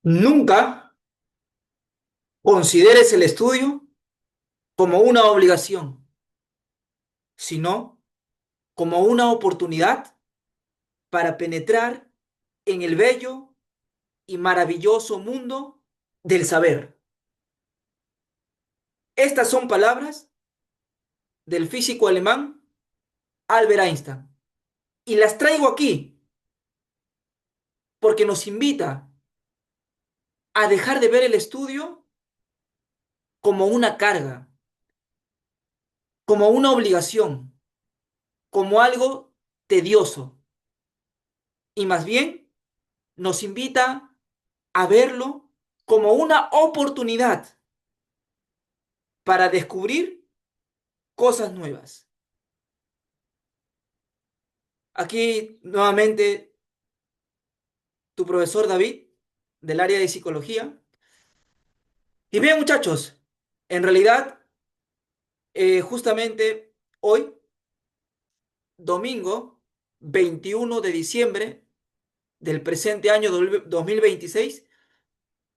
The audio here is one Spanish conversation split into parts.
Nunca consideres el estudio como una obligación, sino como una oportunidad para penetrar en el bello y maravilloso mundo del saber. Estas son palabras del físico alemán Albert Einstein. Y las traigo aquí porque nos invita a dejar de ver el estudio como una carga, como una obligación, como algo tedioso. Y más bien nos invita a verlo como una oportunidad para descubrir cosas nuevas. Aquí nuevamente tu profesor David del área de psicología. Y bien, muchachos, en realidad, justamente hoy, domingo 21 de diciembre del presente año 2026,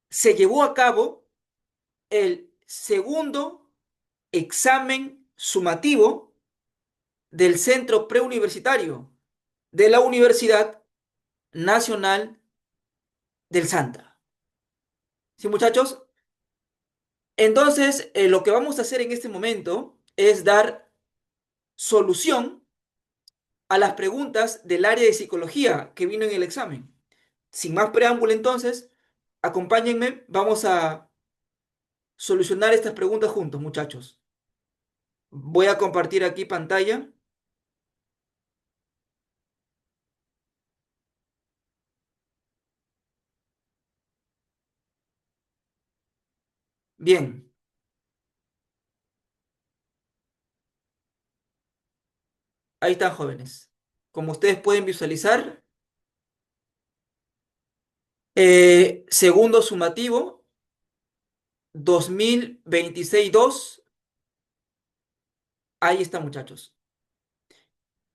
se llevó a cabo el segundo examen sumativo del centro preuniversitario de la Universidad Nacional del Santa. ¿Sí, muchachos? Entonces, lo que vamos a hacer en este momento es dar solución a las preguntas del área de psicología que vino en el examen. Sin más preámbulo, entonces, acompáñenme, vamos a solucionar estas preguntas juntos, muchachos. Voy a compartir aquí pantalla. Bien, ahí están, jóvenes. Como ustedes pueden visualizar, segundo sumativo, 2026-2. Ahí está, muchachos.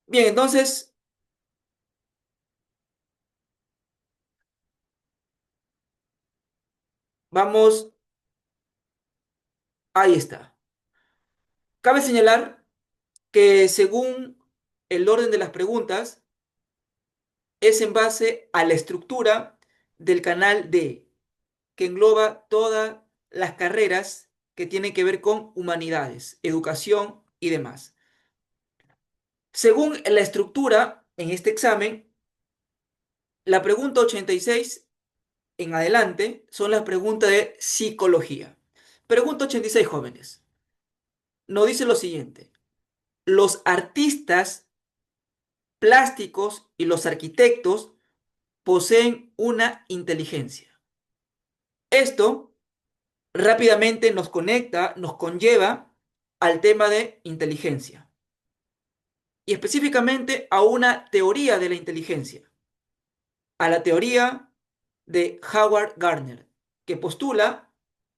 Bien, entonces, vamos, ahí está. Cabe señalar que según el orden de las preguntas, es en base a la estructura del canal D, que engloba todas las carreras que tienen que ver con humanidades, educación y demás. Según la estructura en este examen, la pregunta 86 en adelante son las preguntas de psicología. Pregunta 86, jóvenes. Nos dice lo siguiente. Los artistas plásticos y los arquitectos poseen una inteligencia. Esto rápidamente nos conecta, nos conlleva al tema de inteligencia y específicamente a una teoría de la inteligencia, a la teoría de Howard Gardner, que postula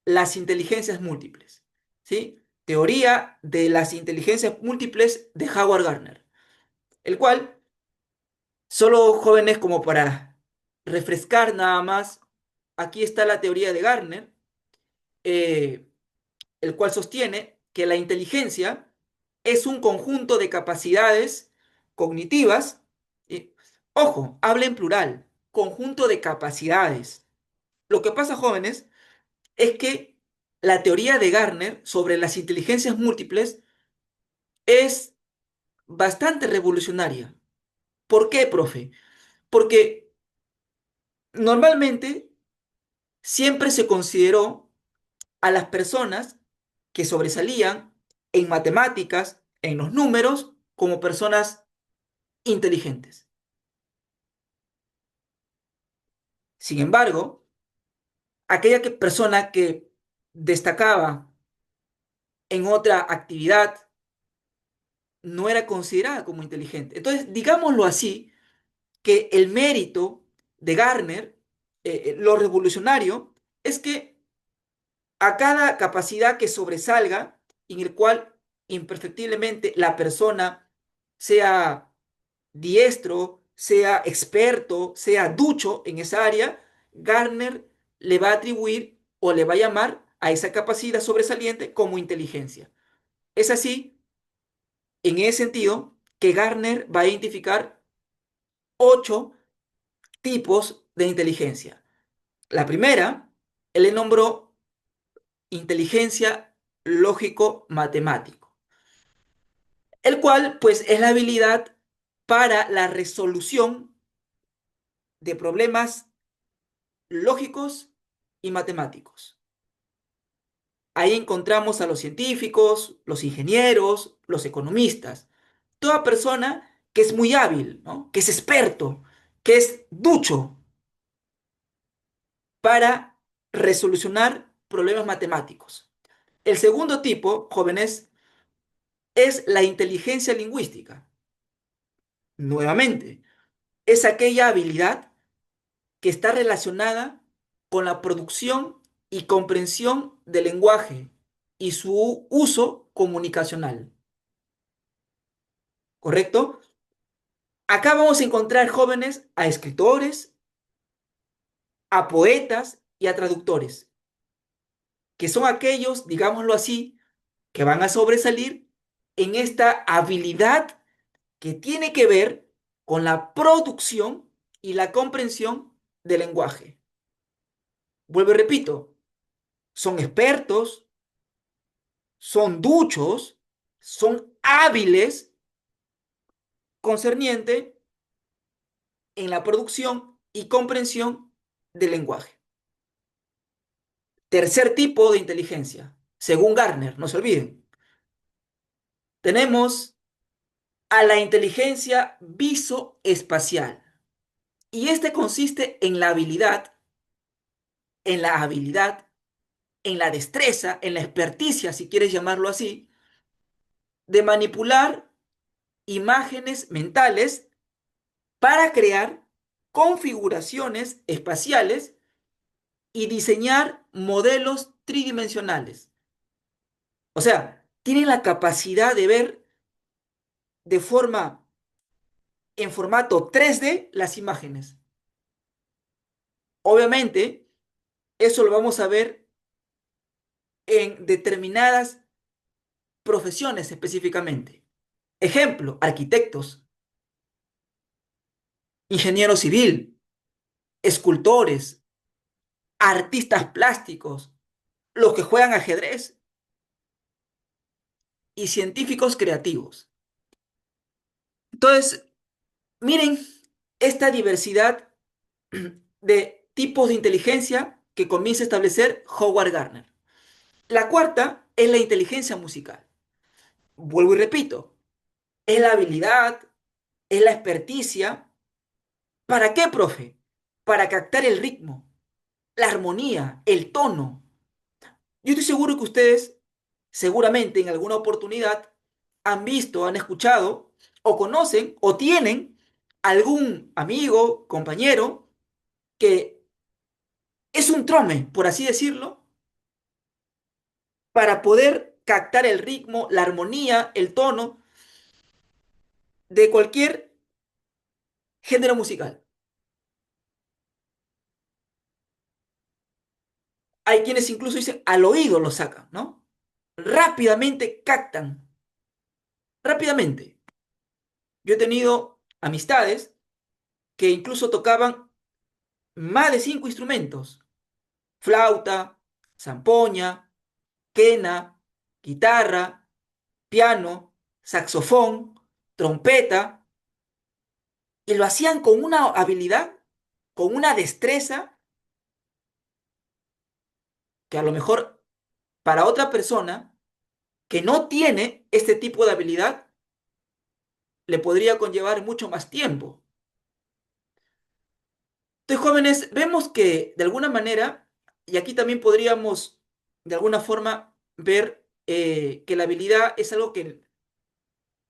las inteligencias múltiples, ¿sí? Teoría de las inteligencias múltiples de Howard Gardner, el cual, solo jóvenes como para refrescar nada más, aquí está la teoría de Gardner, eh, el cual sostiene que la inteligencia es un conjunto de capacidades cognitivas, y, ojo, habla en plural, conjunto de capacidades. Lo que pasa, jóvenes, es que la teoría de Gardner sobre las inteligencias múltiples es bastante revolucionaria. ¿Por qué, profe? Porque normalmente siempre se consideró a las personas que sobresalían en matemáticas, en los números, como personas inteligentes. Sin embargo, persona que destacaba en otra actividad no era considerada como inteligente. Entonces, digámoslo así, que el mérito de Gardner, lo revolucionario, es que a cada capacidad que sobresalga, en el cual imperfectiblemente la persona sea diestro, sea experto, sea ducho en esa área, Gardner le va a atribuir o le va a llamar a esa capacidad sobresaliente como inteligencia. Es así, en ese sentido, que Gartner va a identificar 8 tipos de inteligencia. La primera, él le nombró inteligencia lógico-matemático, el cual pues es la habilidad para la resolución de problemas lógicos y matemáticos. Ahí encontramos a los científicos, los ingenieros, los economistas, toda persona que es muy hábil, ¿no? Que es experto, que es ducho para resolucionar problemas matemáticos. El segundo tipo, jóvenes, es la inteligencia lingüística. Nuevamente, es aquella habilidad que está relacionada con la producción y comprensión del lenguaje y su uso comunicacional. ¿Correcto? Acá vamos a encontrar jóvenes a escritores, a poetas y a traductores, que son aquellos, digámoslo así, que van a sobresalir en esta habilidad que tiene que ver con la producción y la comprensión del lenguaje. Vuelvo y repito, son expertos, son duchos, son hábiles concerniente en la producción y comprensión del lenguaje. Tercer tipo de inteligencia, según Gartner, no se olviden, tenemos a la inteligencia visoespacial. Y este consiste en la habilidad, en la destreza, en la experticia, si quieres llamarlo así, de manipular imágenes mentales para crear configuraciones espaciales y diseñar modelos tridimensionales. O sea, tienen la capacidad de ver de forma en formato 3D las imágenes. Obviamente, eso lo vamos a ver en determinadas profesiones específicamente. Ejemplo, arquitectos, ingeniero civil, escultores, artistas plásticos, los que juegan ajedrez y científicos creativos. Entonces, miren esta diversidad de tipos de inteligencia que comienza a establecer Howard Gardner. La cuarta es la inteligencia musical. Vuelvo y repito, es la habilidad, es la experticia. ¿Para qué, profe? Para captar el ritmo, la armonía, el tono. Yo estoy seguro que ustedes, seguramente en alguna oportunidad, han visto, han escuchado, o conocen, o tienen algún amigo, compañero, que es un trome, por así decirlo, para poder captar el ritmo, la armonía, el tono de cualquier género musical. Hay quienes incluso dicen al oído lo sacan, ¿no? Rápidamente captan, rápidamente. Yo he tenido amistades que incluso tocaban más de 5 instrumentos: flauta, zampoña, quena, guitarra, piano, saxofón, trompeta, y lo hacían con una habilidad, con una destreza que a lo mejor para otra persona que no tiene este tipo de habilidad le podría conllevar mucho más tiempo. Entonces, jóvenes, vemos que de alguna manera, y aquí también podríamos de alguna forma ver que la habilidad es algo que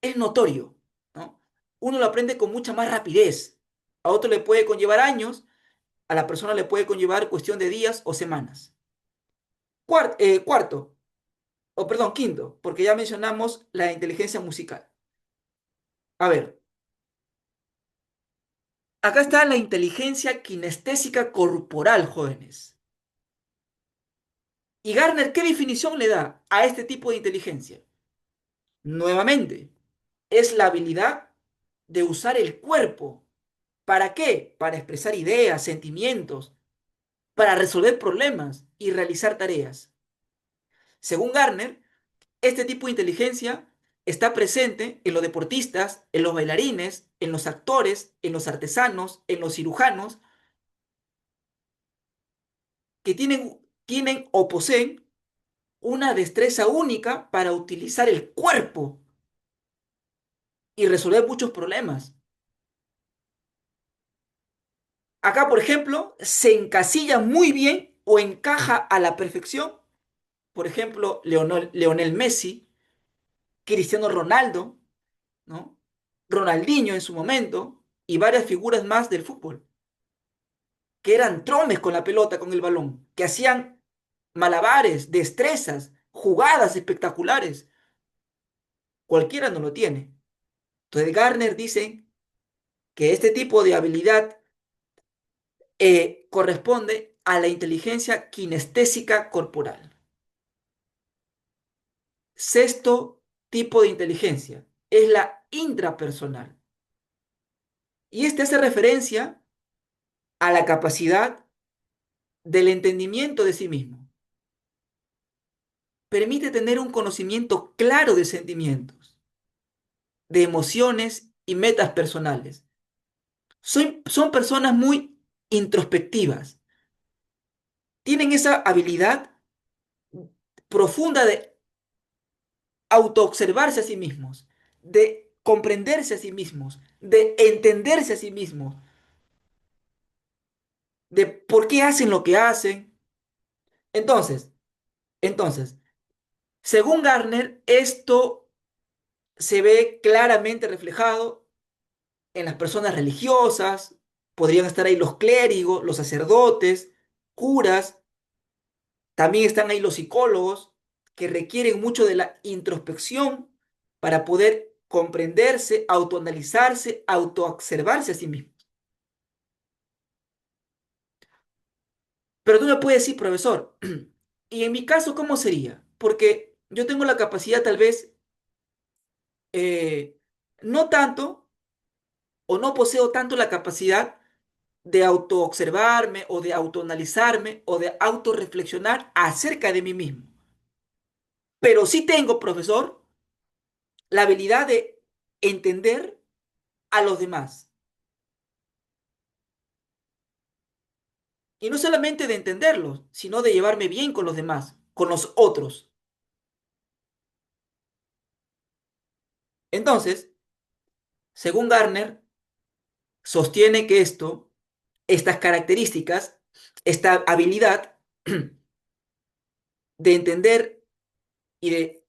es notorio, ¿no? Uno lo aprende con mucha más rapidez. A otro le puede conllevar años, a la persona le puede conllevar cuestión de días o semanas. Cuarto, o perdón, quinto, porque ya mencionamos la inteligencia musical. A ver, acá está la inteligencia kinestésica corporal, jóvenes. ¿Y Garner qué definición le da a este tipo de inteligencia? Nuevamente, es la habilidad de usar el cuerpo. ¿Para qué? Para expresar ideas, sentimientos, para resolver problemas y realizar tareas. Según Garner, este tipo de inteligencia está presente en los deportistas, en los bailarines, en los actores, en los artesanos, en los cirujanos, que tienen o poseen una destreza única para utilizar el cuerpo y resolver muchos problemas. Acá, por ejemplo, se encasilla muy bien o encaja a la perfección, por ejemplo, Leonel Messi, Cristiano Ronaldo, ¿no? Ronaldinho en su momento y varias figuras más del fútbol, que eran tromes con la pelota, con el balón, que hacían malabares, destrezas, jugadas espectaculares. Cualquiera no lo tiene. Entonces Garner dice que este tipo de habilidad corresponde a la inteligencia kinestésica corporal. Sexto tipo de inteligencia es la intrapersonal. Y este hace referencia a la capacidad del entendimiento de sí mismo. Permite tener un conocimiento claro de sentimientos, de emociones y metas personales. Son personas muy introspectivas. Tienen esa habilidad profunda de autoobservarse a sí mismos, de comprenderse a sí mismos, de entenderse a sí mismos, de por qué hacen lo que hacen. Entonces, entonces, según Garner, esto se ve claramente reflejado en las personas religiosas, podrían estar ahí los clérigos, los sacerdotes, curas, también están ahí los psicólogos, que requieren mucho de la introspección para poder comprenderse, autoanalizarse, autoobservarse a sí mismos. Pero tú me puedes decir, profesor, y en mi caso, ¿cómo sería? Porque yo tengo la capacidad tal vez, eh, no tanto, o no poseo tanto la capacidad de autoobservarme o de autoanalizarme o de autorreflexionar acerca de mí mismo. Pero sí tengo, profesor, la habilidad de entender a los demás. Y no solamente de entenderlos, sino de llevarme bien con los demás, con los otros. Entonces, según Garner, sostiene que estas características, esta habilidad de entender y de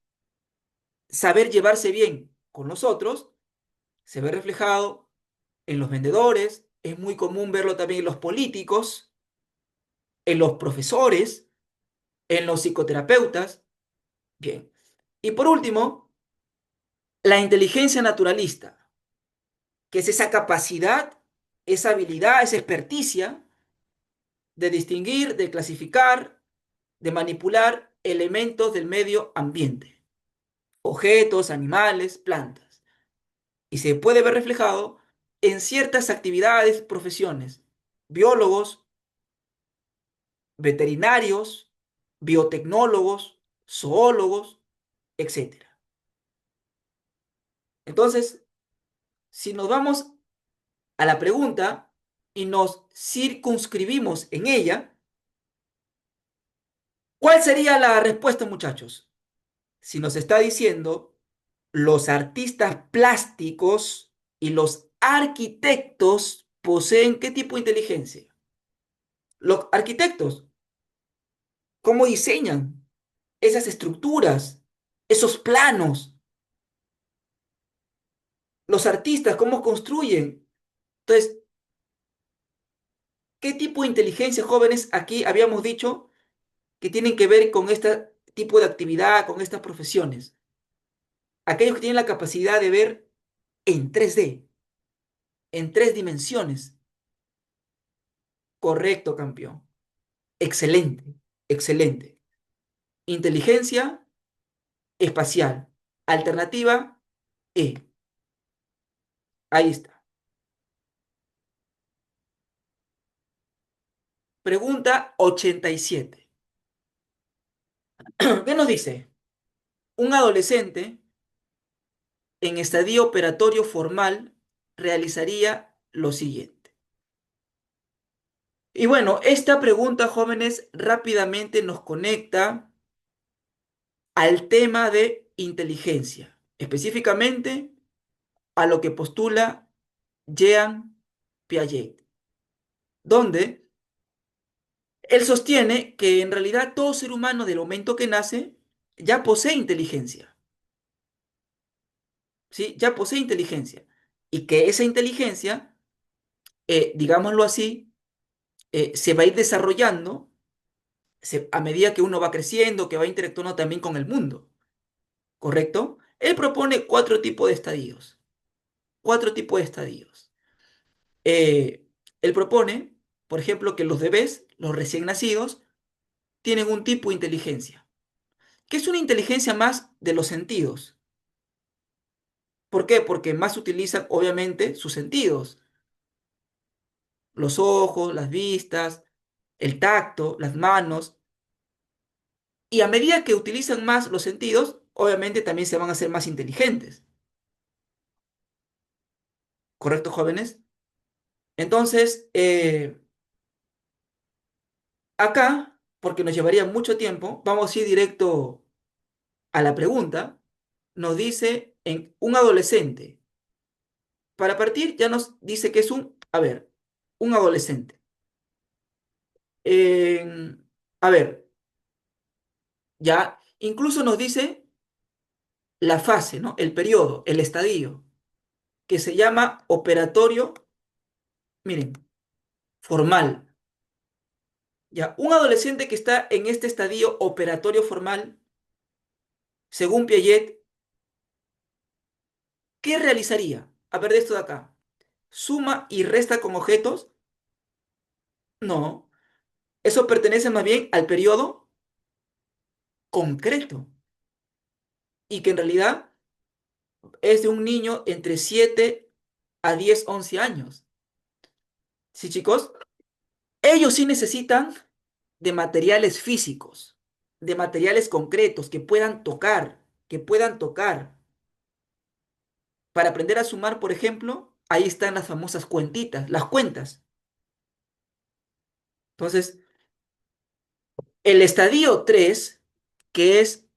saber llevarse bien con los otros, se ve reflejado en los vendedores, es muy común verlo también en los políticos, en los profesores, en los psicoterapeutas. Bien. Y por último, la inteligencia naturalista, que es esa capacidad, esa habilidad, esa experticia de distinguir, de clasificar, de manipular elementos del medio ambiente, objetos, animales, plantas. Y se puede ver reflejado en ciertas actividades, profesiones, biólogos, veterinarios, biotecnólogos, zoólogos, etcétera. Entonces, si nos vamos a la pregunta y nos circunscribimos en ella, ¿cuál sería la respuesta, muchachos? Si nos está diciendo los artistas plásticos y los arquitectos poseen qué tipo de inteligencia. Los arquitectos, ¿cómo diseñan esas estructuras, esos planos? Los artistas, ¿cómo construyen? Entonces, ¿qué tipo de inteligencia, jóvenes, aquí habíamos dicho que tienen que ver con este tipo de actividad, con estas profesiones? Aquellos que tienen la capacidad de ver en 3D, en tres dimensiones. Correcto, campeón. Excelente, excelente. Inteligencia espacial. Alternativa E. Ahí está. Pregunta 87. ¿Qué nos dice? Un adolescente en estadio operatorio formal realizaría lo siguiente. Y bueno, esta pregunta, jóvenes, rápidamente nos conecta al tema de inteligencia, específicamente a lo que postula Jean Piaget, donde él sostiene que en realidad todo ser humano del momento que nace ya posee inteligencia, ¿sí? Ya posee inteligencia. Y que esa inteligencia, digámoslo así, se va a ir desarrollando a medida que uno va creciendo, que va interactuando también con el mundo, ¿correcto? Él propone cuatro tipos de estadios, cuatro tipos de estadios. Eh, Él propone, por ejemplo, que los bebés, los recién nacidos, tienen un tipo de inteligencia, que es una inteligencia más de los sentidos. ¿Por qué? Porque más utilizan, obviamente, sus sentidos, los ojos, las vistas, el tacto, las manos. Y a medida que utilizan más los sentidos, obviamente también se van a hacer más inteligentes. ¿Correcto, jóvenes? Entonces, acá, porque nos llevaría mucho tiempo, vamos a ir directo a la pregunta. Nos dice en un adolescente. Para partir, ya nos dice que es a ver, un adolescente. A ver, ya incluso nos dice la fase, ¿no? El periodo, el estadio, que se llama operatorio, miren, formal. Ya, un adolescente que está en este estadio operatorio formal, según Piaget, ¿qué realizaría? A ver, de esto de acá. ¿Suma y resta con objetos? No. Eso pertenece más bien al periodo concreto y que en realidad es de un niño entre 7 a 10 11 años. ¿Sí, chicos? Ellos sí necesitan de materiales físicos, de materiales concretos que puedan tocar. Para aprender a sumar, por ejemplo, ahí están las famosas cuentitas, las cuentas. Entonces, el estadio 3, que es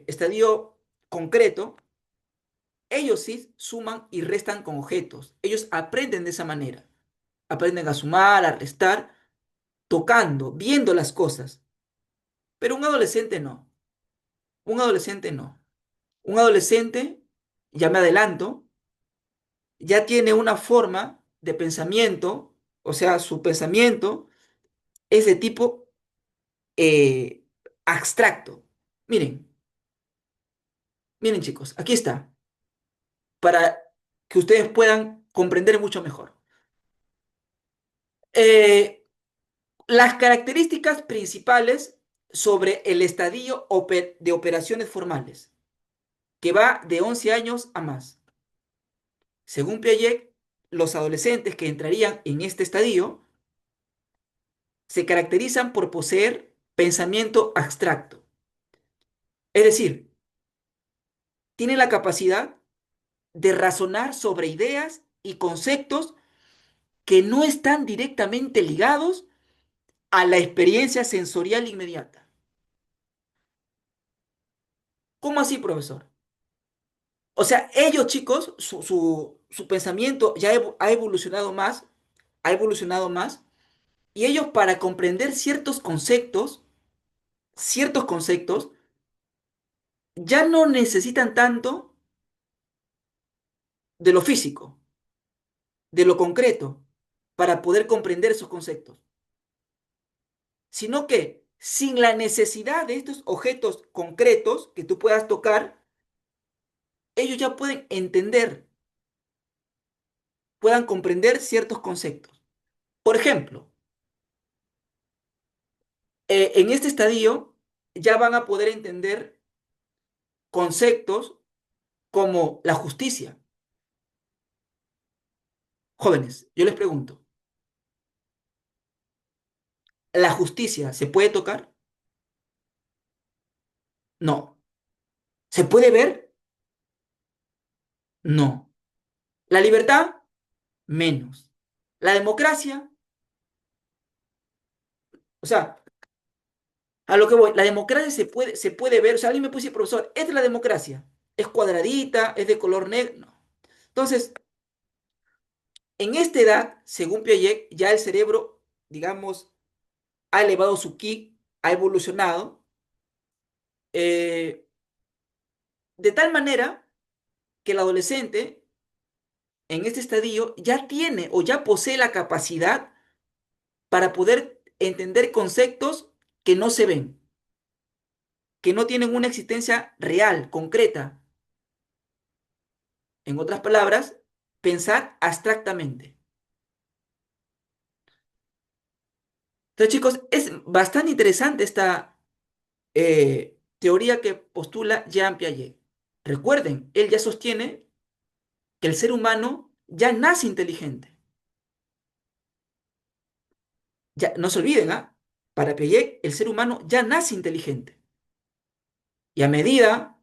estadio concreto, ellos sí suman y restan con objetos. Ellos aprenden de esa manera. Aprenden a sumar, a restar, tocando, viendo las cosas. Pero un adolescente no. Un adolescente no. Un adolescente, ya me adelanto, ya tiene una forma de pensamiento, o sea, su pensamiento es de tipo eh, abstracto. Miren, miren chicos, aquí está, para que ustedes puedan comprender mucho mejor. Eh, las características principales sobre el estadio de operaciones formales, que va de 11 años a más. Según Piaget, los adolescentes que entrarían en este estadio se caracterizan por poseer pensamiento abstracto. Es decir, tienen la capacidad de razonar sobre ideas y conceptos que no están directamente ligados a la experiencia sensorial inmediata. ¿Cómo así, profesor? O sea, ellos, chicos, su pensamiento ya ha evolucionado más, ha evolucionado más, y ellos para comprender ciertos conceptos, ya no necesitan tanto de lo físico, de lo concreto, para poder comprender esos conceptos, sino que sin la necesidad de estos objetos concretos que tú puedas tocar, ellos ya pueden entender, puedan comprender ciertos conceptos. Por ejemplo, En este estadio ya van a poder entender conceptos como la justicia. Jóvenes, yo les pregunto, ¿la justicia se puede tocar? No. ¿Se puede ver? No. ¿La libertad? Menos. ¿La democracia? O sea, a lo que voy, la democracia se puede ver. O sea, alguien me puede decir, profesor, ¿es de la democracia? ¿Es cuadradita? ¿Es de color negro? No. Entonces, en esta edad, según Piaget, ya el cerebro, digamos, ha elevado su ki, ha evolucionado, eh, de tal manera que el adolescente en este estadio ya tiene o ya posee la capacidad para poder entender conceptos que no se ven, que no tienen una existencia real, concreta. En otras palabras, pensar abstractamente. Entonces, chicos, es bastante interesante esta teoría que postula Jean Piaget. Recuerden, él ya sostiene que el ser humano ya nace inteligente. Ya, no se olviden, ¿ah? Para Piaget, el ser humano ya nace inteligente. Y a medida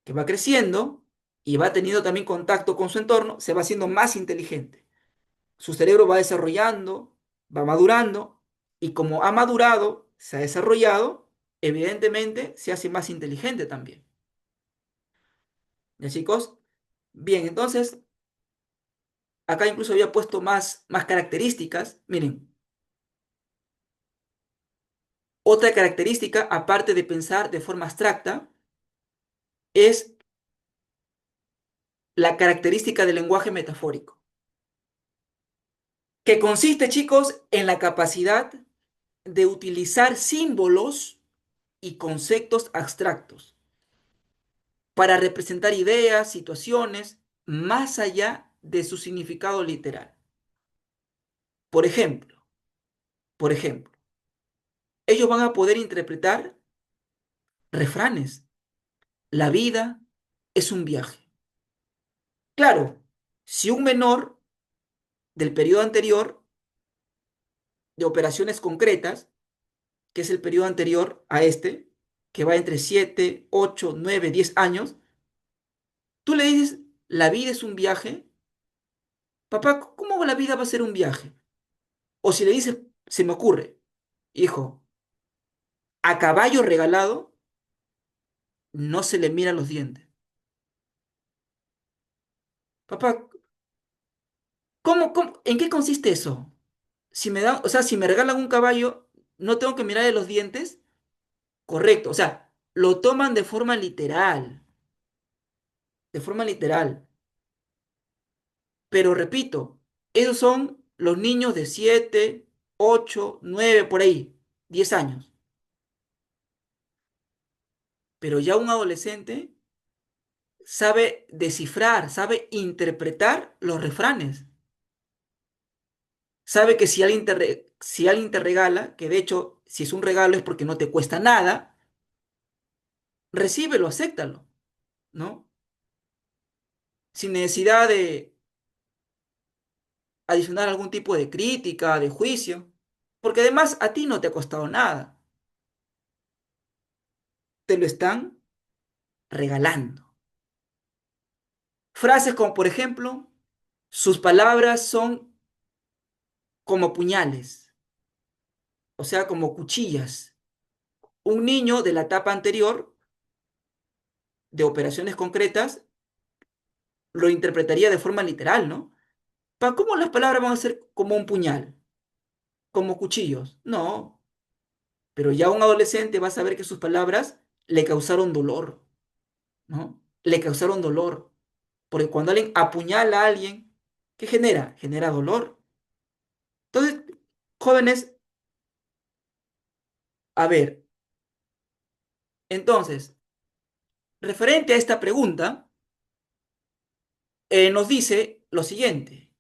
que va creciendo y va teniendo también contacto con su entorno, se va haciendo más inteligente. Su cerebro va desarrollando, va madurando, y como ha madurado, se ha desarrollado, evidentemente se hace más inteligente también. ¿Ya, chicos? Bien, entonces, acá incluso había puesto más características. Miren, otra característica, aparte de pensar de forma abstracta, es la característica del lenguaje metafórico, que consiste, chicos, en la capacidad de utilizar símbolos y conceptos abstractos para representar ideas, situaciones, más allá de su significado literal. Por ejemplo, por ejemplo, ellos van a poder interpretar refranes. La vida es un viaje. Claro, si un menor del periodo anterior de operaciones concretas, que es el periodo anterior a este, que va entre 7, 8, 9, 10 años, tú le dices, la vida es un viaje, papá, ¿cómo la vida va a ser un viaje? O si le dices, se me ocurre, hijo, a caballo regalado no se le miran los dientes. Papá, ¿en qué consiste eso? Si me dan, o sea, si me regalan un caballo, ¿no tengo que mirarle los dientes? Correcto, o sea, lo toman de forma literal. Pero repito, esos son los niños de 7, 8, 9, por ahí, 10 años. Pero ya un adolescente sabe descifrar, sabe interpretar los refranes. Sabe que si alguien te regala, que de hecho, si es un regalo es porque no te cuesta nada, recíbelo, acéptalo, ¿no? Sin necesidad de adicionar algún tipo de crítica, de juicio, porque además a ti no te ha costado nada, te lo están regalando. Frases como, por ejemplo, sus palabras son como puñales, o sea, como cuchillas. Un niño de la etapa anterior, de operaciones concretas, lo interpretaría de forma literal, ¿no? ¿Cómo las palabras van a ser como un puñal, como cuchillos? No, pero ya un adolescente va a saber que sus palabras le causaron dolor, ¿no? Le causaron dolor, porque cuando alguien apuñala a alguien, ¿qué genera? Genera dolor. Entonces, jóvenes, a ver, entonces, referente a esta pregunta, nos dice lo siguiente.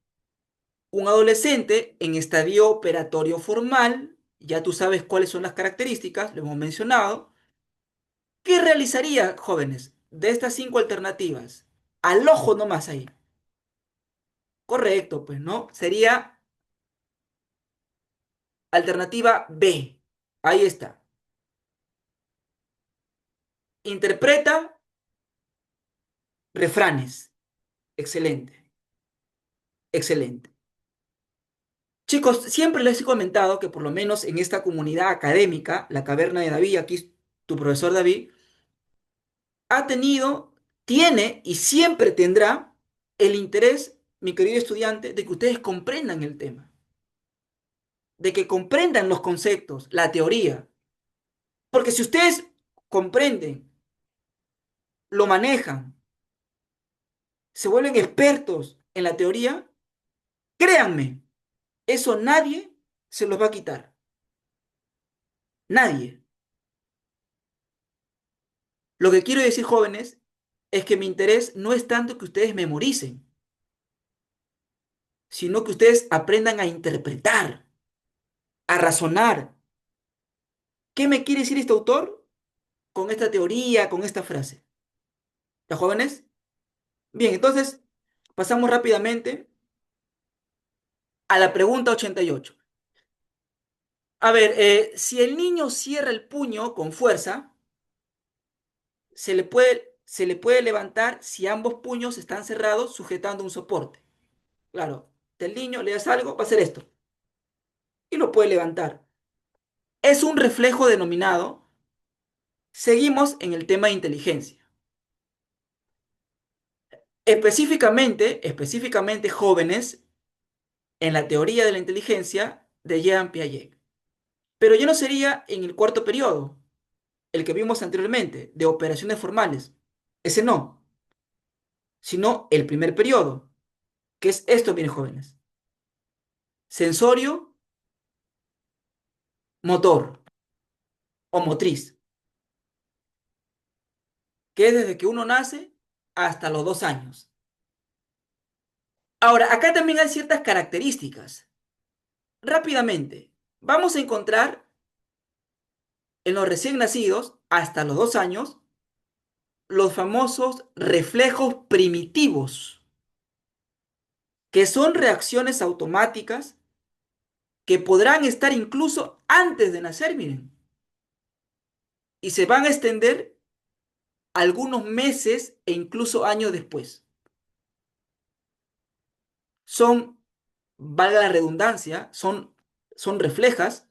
Un adolescente en estadio operatorio formal, ya tú sabes cuáles son las características, lo hemos mencionado. ¿Qué realizaría, jóvenes, de estas cinco alternativas? Al ojo nomás ahí. Correcto, pues, ¿no? Sería alternativa B. Ahí está. Interpreta refranes. Excelente, excelente. Chicos, siempre les he comentado que por lo menos en esta comunidad académica, la Caverna de David, aquí es tu profesor David, ha tenido, tiene y siempre tendrá el interés, mi querido estudiante, de que ustedes comprendan el tema, de que comprendan los conceptos, la teoría. Porque si ustedes comprenden, lo manejan, se vuelven expertos en la teoría, créanme, eso nadie se los va a quitar. Nadie. Lo que quiero decir, jóvenes, es que mi interés no es tanto que ustedes memoricen, sino que ustedes aprendan a interpretar, a razonar. ¿Qué me quiere decir este autor con esta teoría, con esta frase? ¿Ya, jóvenes? Bien, entonces pasamos rápidamente a la pregunta 88. A ver, si el niño cierra el puño con fuerza, se le puede levantar si ambos puños están cerrados sujetando un soporte. Claro, del niño le das algo, va a hacer esto y lo puede levantar. Es un reflejo denominado, seguimos en el tema de inteligencia. Específicamente jóvenes, en la teoría de la inteligencia de Jean Piaget. Pero yo no sería en el cuarto periodo, el que vimos anteriormente, de operaciones formales. Ese no, sino el primer periodo, que es esto, bien jóvenes. Sensorio, motor o motriz, que es desde que uno nace hasta los 2 años. Ahora, acá también hay ciertas características. Rápidamente, vamos a encontrar en los recién nacidos, hasta los 2 años, los famosos reflejos primitivos, que son reacciones automáticas que podrán estar incluso antes de nacer, miren, y se van a extender algunos meses e incluso años después. Son, valga la redundancia, son reflejas,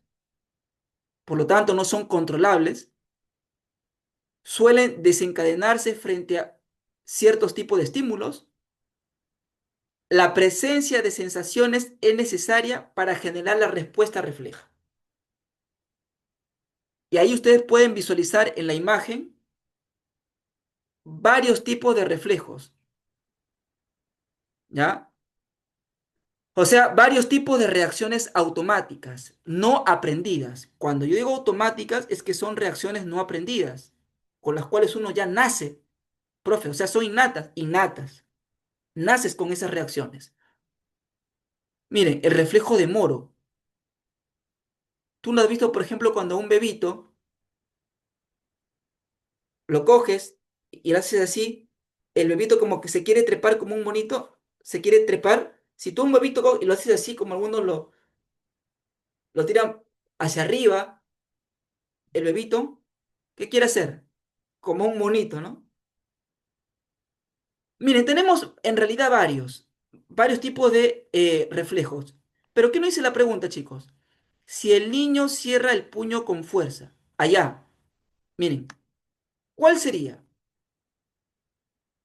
por lo tanto no son controlables, suelen desencadenarse frente a ciertos tipos de estímulos. La presencia de sensaciones es necesaria para generar la respuesta refleja. Y ahí ustedes pueden visualizar en la imagen varios tipos de reflejos, ¿ya? O sea, varios tipos de reacciones automáticas, no aprendidas. Cuando yo digo automáticas es que son reacciones no aprendidas, con las cuales uno ya nace, profe, o sea, son innatas, innatas. Naces con esas reacciones. Miren, el reflejo de Moro. Tú no has visto, por ejemplo, cuando a un bebito lo coges y lo haces así, el bebito como que se quiere trepar como un monito, se quiere trepar. Si tú un bebito y lo haces así, como algunos lo tiran hacia arriba, el bebito, ¿qué quiere hacer? Como un monito, ¿no? Miren, tenemos en realidad varios tipos de reflejos. Pero ¿qué nos dice la pregunta, chicos? Si el niño cierra el puño con fuerza, allá, miren, ¿cuál sería?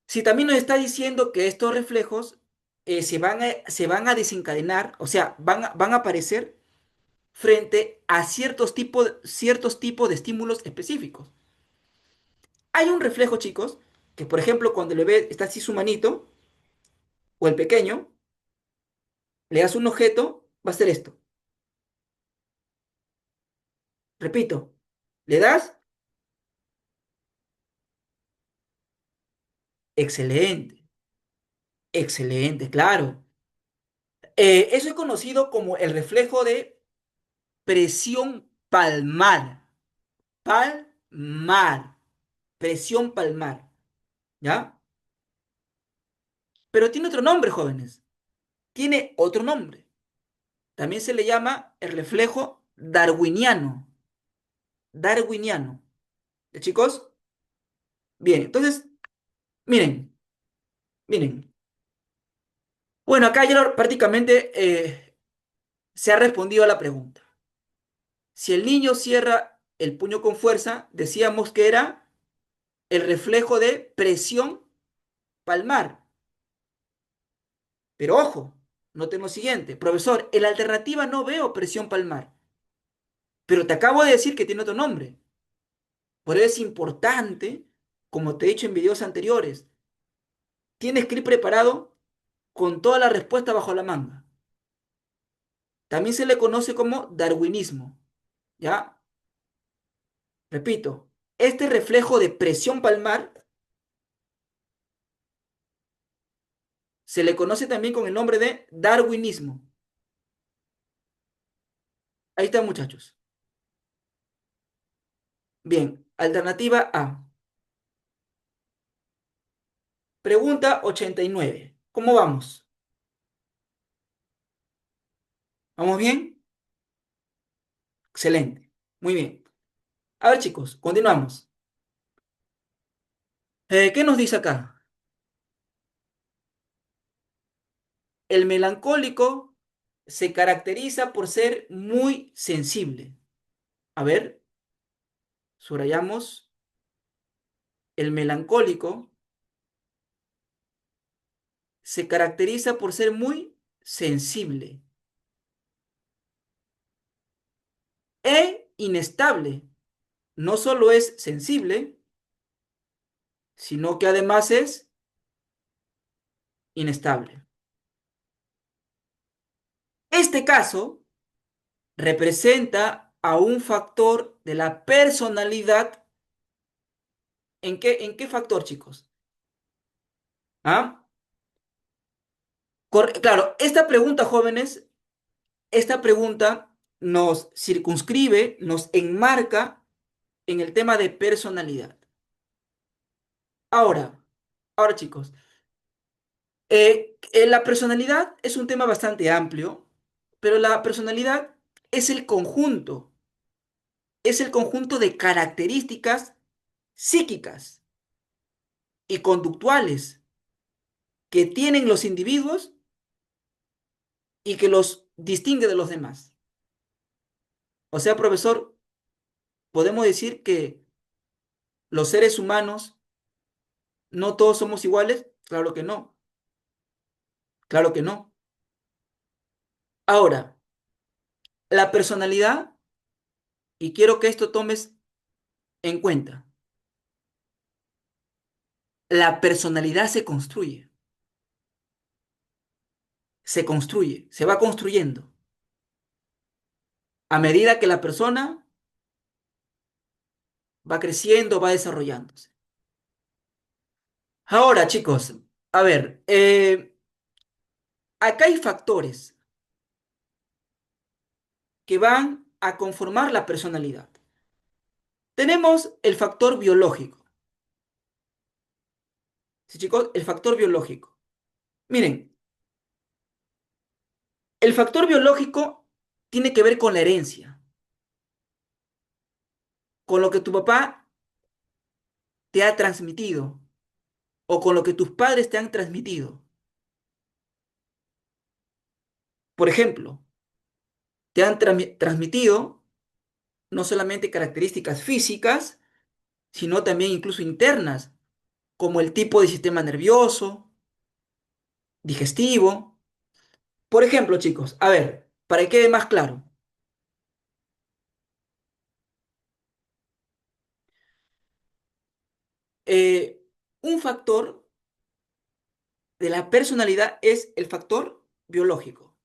Si también nos está diciendo que estos reflejos se van a desencadenar, o sea, van a aparecer frente a ciertos tipos de estímulos específicos. Hay un reflejo, chicos, que por ejemplo cuando el bebé está así su manito, o el pequeño, le das un objeto, va a hacer esto. Repito, le das, excelente, excelente, claro. Eso es conocido como el reflejo de presión palmar. Palmar. Presión palmar. ¿Ya? Pero tiene otro nombre, jóvenes. Tiene otro nombre. También se le llama el reflejo darwiniano. Darwiniano. ¿Ya, chicos? Bien, entonces, miren, miren. Bueno, acá ya prácticamente se ha respondido a la pregunta. Si el niño cierra el puño con fuerza, decíamos que era el reflejo de presión palmar. Pero ojo, noten lo siguiente, profesor, en la alternativa no veo presión palmar, pero te acabo de decir que tiene otro nombre. Por eso es importante, como te he dicho en videos anteriores, tienes que ir preparado con toda la respuesta bajo la manga. También se le conoce como darwinismo, ¿ya? Repito, este reflejo de presión palmar se le conoce también con el nombre de darwinismo. Ahí está, muchachos. Bien, alternativa A. Pregunta 89. ¿Cómo vamos? ¿Vamos bien? Excelente. Muy bien. A ver, chicos, continuamos. ¿Qué nos dice acá? El melancólico se caracteriza por ser muy sensible. A ver, subrayamos. El melancólico se caracteriza por ser muy sensible e inestable. No solo es sensible, sino que además es inestable. Este caso representa a un factor de la personalidad. En qué factor, chicos? ¿Ah? Claro, esta pregunta, jóvenes, esta pregunta nos circunscribe, nos enmarca en el tema de personalidad. Ahora, ahora, chicos, la personalidad es un tema bastante amplio, pero la personalidad es es el conjunto de características psíquicas y conductuales que tienen los individuos y que los distingue de los demás. O sea, profesor, podemos decir que los seres humanos no todos somos iguales. Claro que no, claro que no. Ahora, la personalidad, y quiero que esto tomes en cuenta, la personalidad se va construyendo a medida que la persona va creciendo, va desarrollándose. Ahora, chicos, a ver, acá hay factores que van a conformar la personalidad. Tenemos el factor biológico. Sí, chicos, el factor biológico. Miren, el factor biológico tiene que ver con la herencia, con lo que tu papá te ha transmitido o con lo que tus padres te han transmitido. Por ejemplo, te han transmitido no solamente características físicas, sino también incluso internas, como el tipo de sistema nervioso, digestivo. Por ejemplo, chicos, a ver, para que quede más claro, eh, un factor de la personalidad es el factor biológico.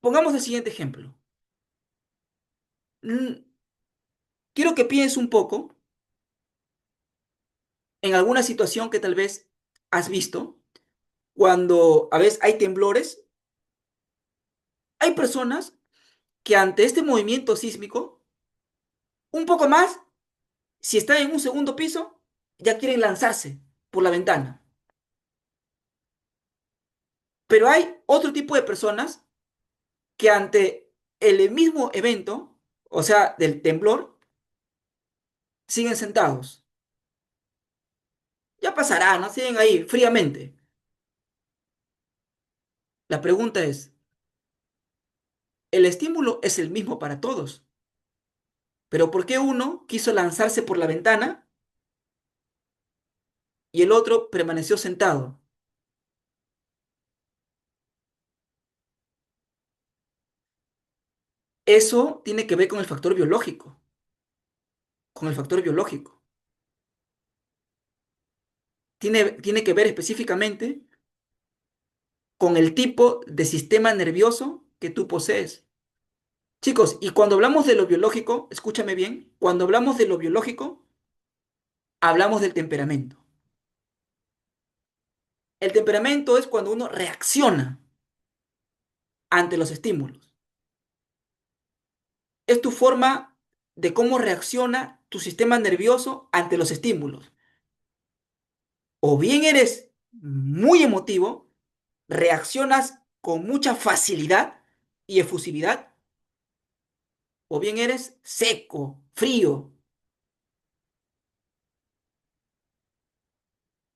Pongamos el siguiente ejemplo. Mm, Quiero que pienses un poco en alguna situación que tal vez has visto cuando a veces hay temblores, hay personas que ante este movimiento sísmico, un poco más, si están en un segundo piso, ya quieren lanzarse por la ventana. Pero hay otro tipo de personas que ante el mismo evento, o sea, del temblor, siguen sentados. Ya pasará, ¿no? Siguen ahí fríamente. La pregunta es, el estímulo es el mismo para todos, pero ¿por qué uno quiso lanzarse por la ventana y el otro permaneció sentado? Eso tiene que ver con el factor biológico, con el factor biológico. Tiene que ver específicamente con el tipo de sistema nervioso que tú posees. Chicos, y cuando hablamos de lo biológico, escúchame bien, cuando hablamos de lo biológico, hablamos del temperamento. El temperamento es cuando uno reacciona ante los estímulos. Es tu forma de cómo reacciona tu sistema nervioso ante los estímulos. O bien eres muy emotivo, reaccionas con mucha facilidad y efusividad, o bien eres seco, frío.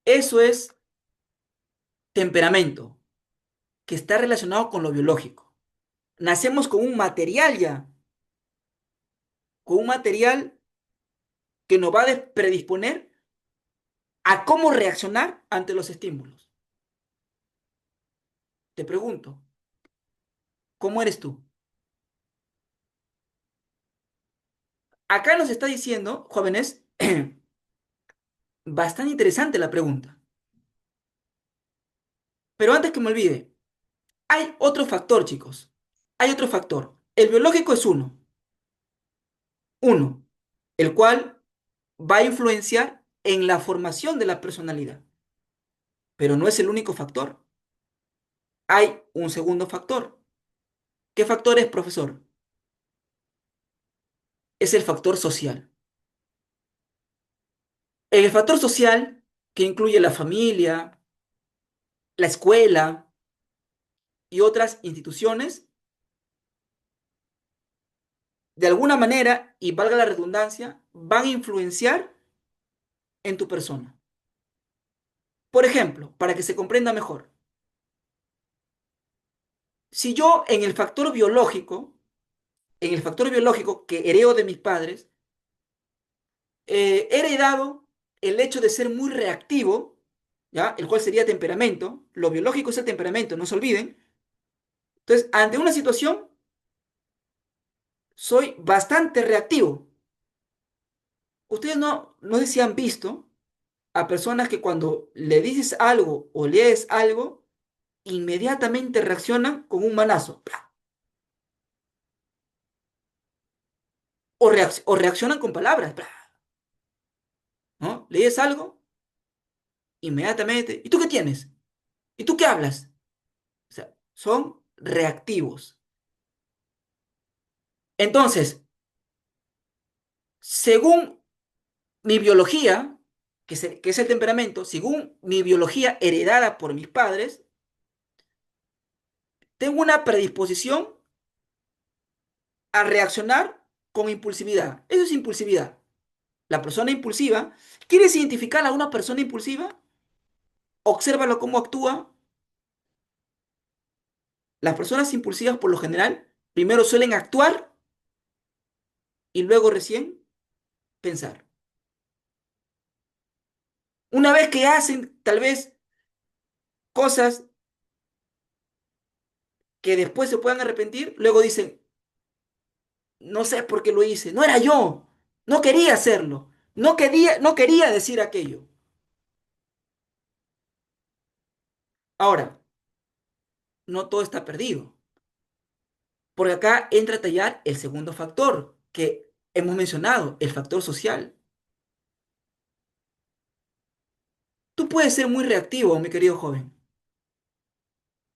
Eso es temperamento, que está relacionado con lo biológico. Nacemos con un material ya, con un material que nos va a predisponer a cómo reaccionar ante los estímulos. Te pregunto, ¿cómo eres tú? Acá nos está diciendo, jóvenes, bastante interesante la pregunta. Pero antes que me olvide, hay otro factor, chicos. Hay otro factor. El biológico es uno, el cual va a influenciar en la formación de la personalidad. Pero no es el único factor. Hay un segundo factor. ¿Qué factor es, profesor? Es el factor social. El factor social, que incluye la familia, la escuela y otras instituciones, de alguna manera, y valga la redundancia, van a influenciar en tu persona. Por ejemplo, para que se comprenda mejor, si yo en el factor biológico que hereo de mis padres, he heredado el hecho de ser muy reactivo, ¿ya? El cual sería temperamento, lo biológico es el temperamento, no se olviden. Entonces, ante una situación, soy bastante reactivo. Ustedes no sé si han visto a personas que cuando le dices algo o lees algo, inmediatamente reaccionan con un manazo, ¡plá! O reaccionan con palabras, ¡plá! ¿No? Lees algo, inmediatamente, ¿y tú qué tienes? ¿Y tú qué hablas? O sea, son reactivos. Entonces, según mi biología, que es el temperamento, según mi biología heredada por mis padres, tengo una predisposición a reaccionar con impulsividad. Eso es impulsividad. La persona impulsiva, ¿quieres identificar a una persona impulsiva? Obsérvalo cómo actúa. Las personas impulsivas, por lo general, primero suelen actuar y luego recién pensar. Una vez que hacen tal vez cosas que después se puedan arrepentir, luego dicen, no sé por qué lo hice, no era yo, no quería hacerlo, no quería decir aquello. Ahora, no todo está perdido, porque acá entra a tallar el segundo factor que hemos mencionado, el factor social. Tú puedes ser muy reactivo, mi querido joven,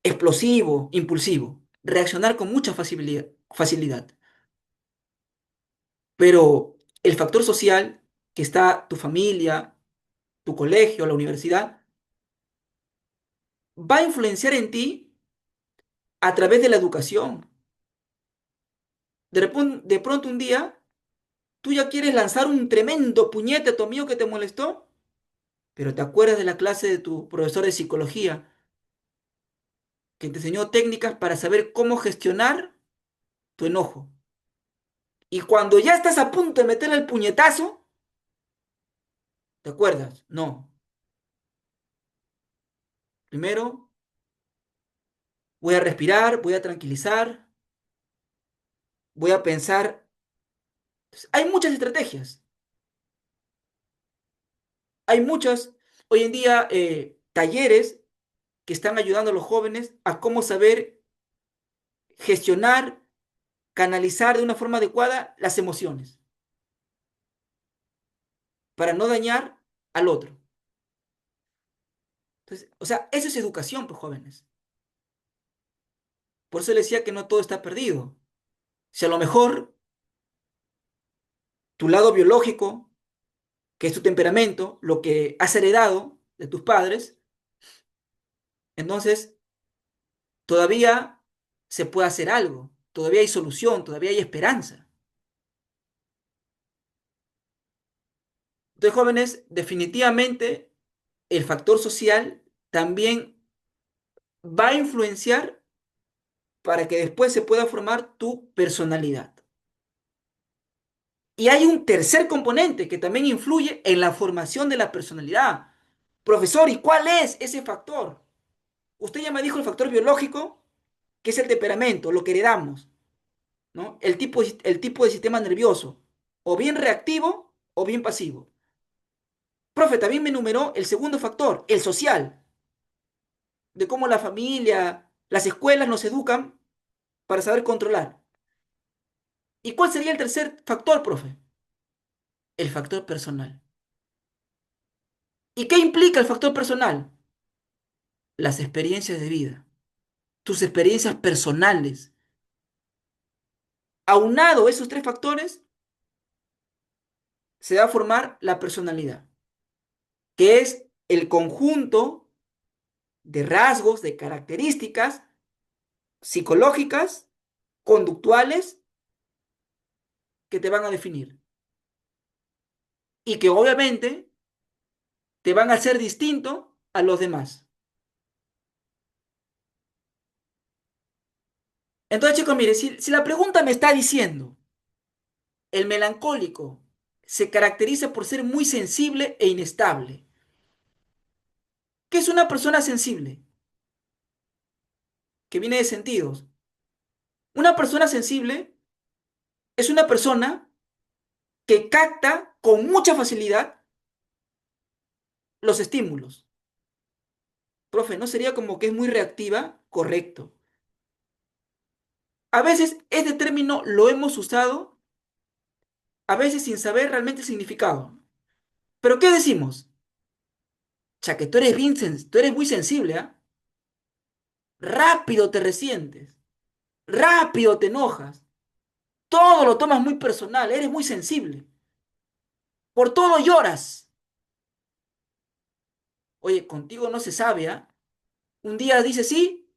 explosivo, impulsivo, reaccionar con mucha facilidad. Pero el factor social, que está tu familia, tu colegio, la universidad, va a influenciar en ti a través de la educación. De pronto un día, tú ya quieres lanzar un tremendo puñete a tu amigo que te molestó, pero te acuerdas de la clase de tu profesor de psicología, que te enseñó técnicas para saber cómo gestionar tu enojo. Y cuando ya estás a punto de meterle el puñetazo, ¿te acuerdas? No. Primero voy a respirar, voy a tranquilizar, voy a pensar. Hay muchas estrategias, hay muchas, hoy en día, talleres que están ayudando a los jóvenes a cómo saber gestionar, canalizar de una forma adecuada las emociones para no dañar al otro. Entonces, o sea, eso es educación, pues jóvenes. Por eso les decía que no todo está perdido. Si a lo mejor tu lado biológico, que es tu temperamento, lo que has heredado de tus padres, entonces todavía se puede hacer algo, todavía hay solución, todavía hay esperanza. Entonces, jóvenes, definitivamente el factor social también va a influenciar para que después se pueda formar tu personalidad. Y hay un tercer componente que también influye en la formación de la personalidad. Profesor, ¿y cuál es ese factor? Usted ya me dijo el factor biológico, que es el temperamento, lo que heredamos, ¿no? El tipo de sistema nervioso, o bien reactivo o bien pasivo. Profe, también me enumeró el segundo factor, el social, de cómo la familia, las escuelas nos educan para saber controlar. ¿Y cuál sería el tercer factor, profe? El factor personal. ¿Y qué implica el factor personal? Las experiencias de vida, tus experiencias personales. Aunado esos tres factores, se va a formar la personalidad, que es el conjunto de rasgos, de características psicológicas, conductuales, que te van a definir y que obviamente te van a hacer distinto a los demás. Entonces, chicos, mire, si la pregunta me está diciendo, el melancólico se caracteriza por ser muy sensible e inestable. ¿Qué es una persona sensible? Que viene de sentidos. Una persona sensible es una persona que capta con mucha facilidad los estímulos. Profe, ¿no sería como que es muy reactiva? Correcto. A veces este término lo hemos usado, a veces sin saber realmente el significado. ¿Pero qué decimos? O sea, que tú eres muy sensible, ¿ah? Rápido te resientes, rápido te enojas, todo lo tomas muy personal, eres muy sensible, por todo lloras. Oye, contigo no se sabe, ¿ah? Un día dices sí,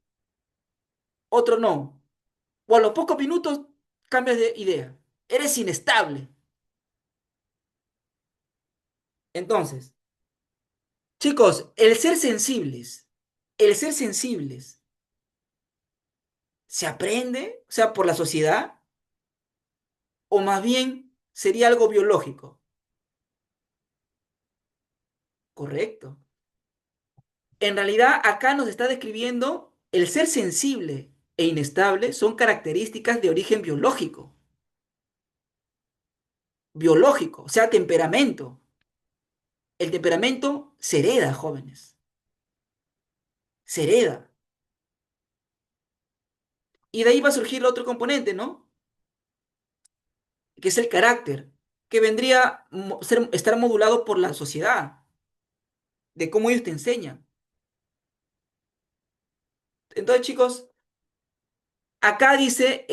otro no. O a los pocos minutos cambias de idea. Eres inestable. Entonces, chicos, el ser sensibles, ¿se aprende? O sea, por la sociedad, o más bien sería algo biológico. Correcto. En realidad, acá nos está describiendo el ser sensible e inestable son características de origen biológico. Biológico, o sea, temperamento. El temperamento se hereda, jóvenes. Se hereda. Y de ahí va a surgir el otro componente, ¿no? Que es el carácter, que vendría a estar modulado por la sociedad, de cómo ellos te enseñan. Entonces, chicos, acá dice,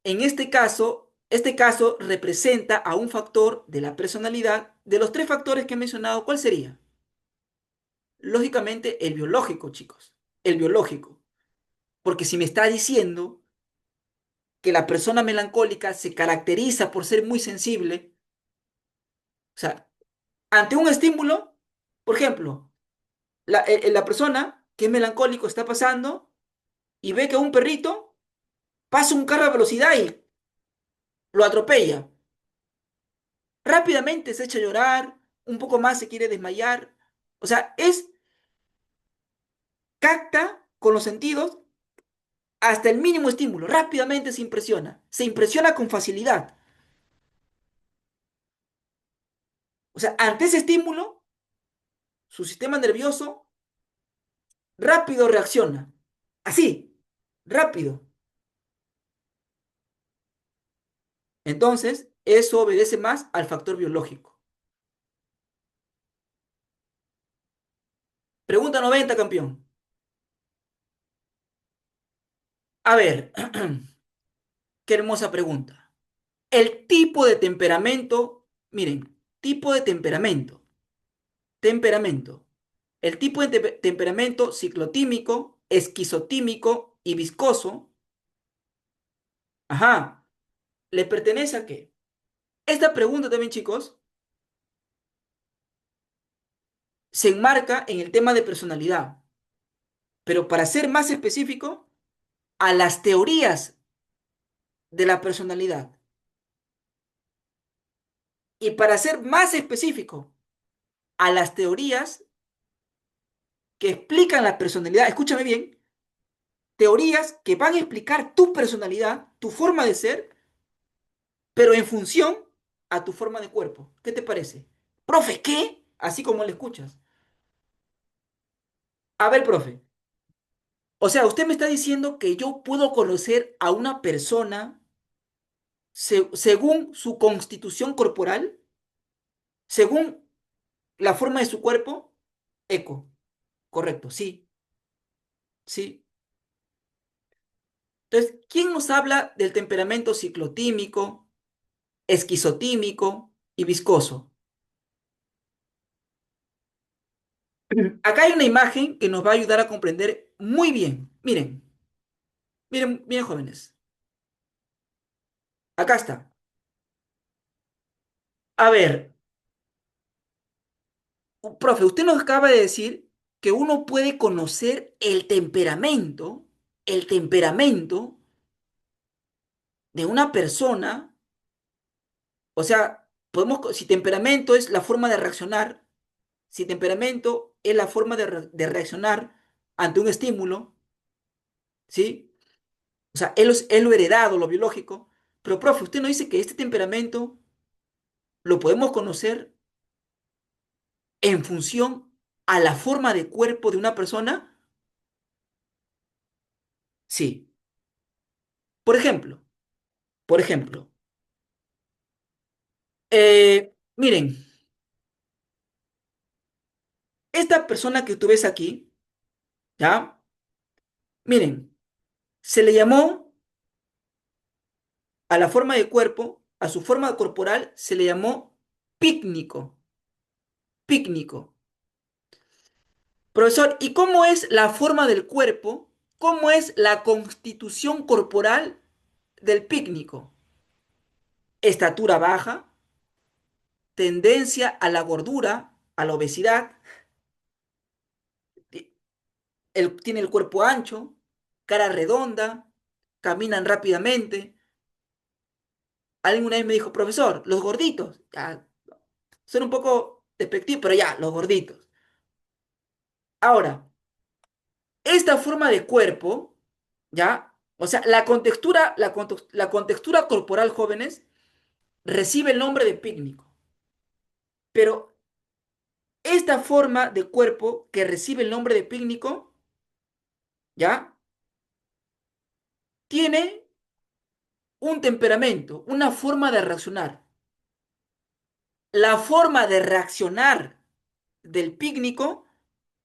este caso representa a un factor de la personalidad. De los tres factores que he mencionado, ¿cuál sería? Lógicamente, el biológico, chicos. El biológico. Porque si me está diciendo que la persona melancólica se caracteriza por ser muy sensible, o sea, ante un estímulo, por ejemplo, la persona que es melancólico está pasando y ve que un perrito pasa un carro a velocidad y lo atropella. Rápidamente se echa a llorar, un poco más se quiere desmayar. O sea, capta con los sentidos hasta el mínimo estímulo, rápidamente se impresiona con facilidad. O sea, ante ese estímulo, su sistema nervioso rápido reacciona. Así, rápido. Entonces, eso obedece más al factor biológico. Pregunta 90, campeón. A ver, qué hermosa pregunta. El tipo de temperamento, miren, tipo de temperamento. El tipo de temperamento ciclotímico, esquizotímico y viscoso, ajá, ¿le pertenece a qué? Esta pregunta también, chicos, se enmarca en el tema de personalidad, pero para ser más específico, a las teorías de la personalidad. Y para ser más específico, a las teorías que explican la personalidad. Escúchame bien, teorías que van a explicar tu personalidad, tu forma de ser, pero en función a tu forma de cuerpo. ¿Qué te parece? Profe, ¿qué? Así como le escuchas. A ver, profe. O sea, usted me está diciendo que yo puedo conocer a una persona según su constitución corporal, según la forma de su cuerpo. Eco. Correcto, sí, sí. Entonces, ¿quién nos habla del temperamento ciclotímico, esquizotímico y viscoso? Acá hay una imagen que nos va a ayudar a comprender muy bien. Miren, miren, miren, jóvenes. Acá está. A ver, profe, usted nos acaba de decir que uno puede conocer el temperamento de una persona. O sea, si temperamento es la forma de reaccionar, si temperamento es la forma de reaccionar ante un estímulo, ¿sí? O sea, es lo heredado, lo biológico. Pero, profe, usted nos dice que este temperamento lo podemos conocer en función a la forma de cuerpo de una persona. Sí. Por ejemplo, por ejemplo, miren, esta persona que tú ves aquí, ¿ya? Miren, se le llamó a la forma de cuerpo, a su forma corporal, se le llamó pícnico, pícnico. Profesor, ¿y cómo es la forma del cuerpo? ¿Cómo es la constitución corporal del pícnico? Estatura baja, tendencia a la gordura, a la obesidad, tiene el cuerpo ancho, cara redonda, caminan rápidamente. Alguien una vez me dijo, profesor, los gorditos, ya, son un poco despectivos, pero ya, los gorditos. Ahora, esta forma de cuerpo, ya, o sea, la contextura corporal, jóvenes, recibe el nombre de pícnico. Pero esta forma de cuerpo que recibe el nombre de pícnico, ya, tiene un temperamento, una forma de reaccionar. La forma de reaccionar del pícnico,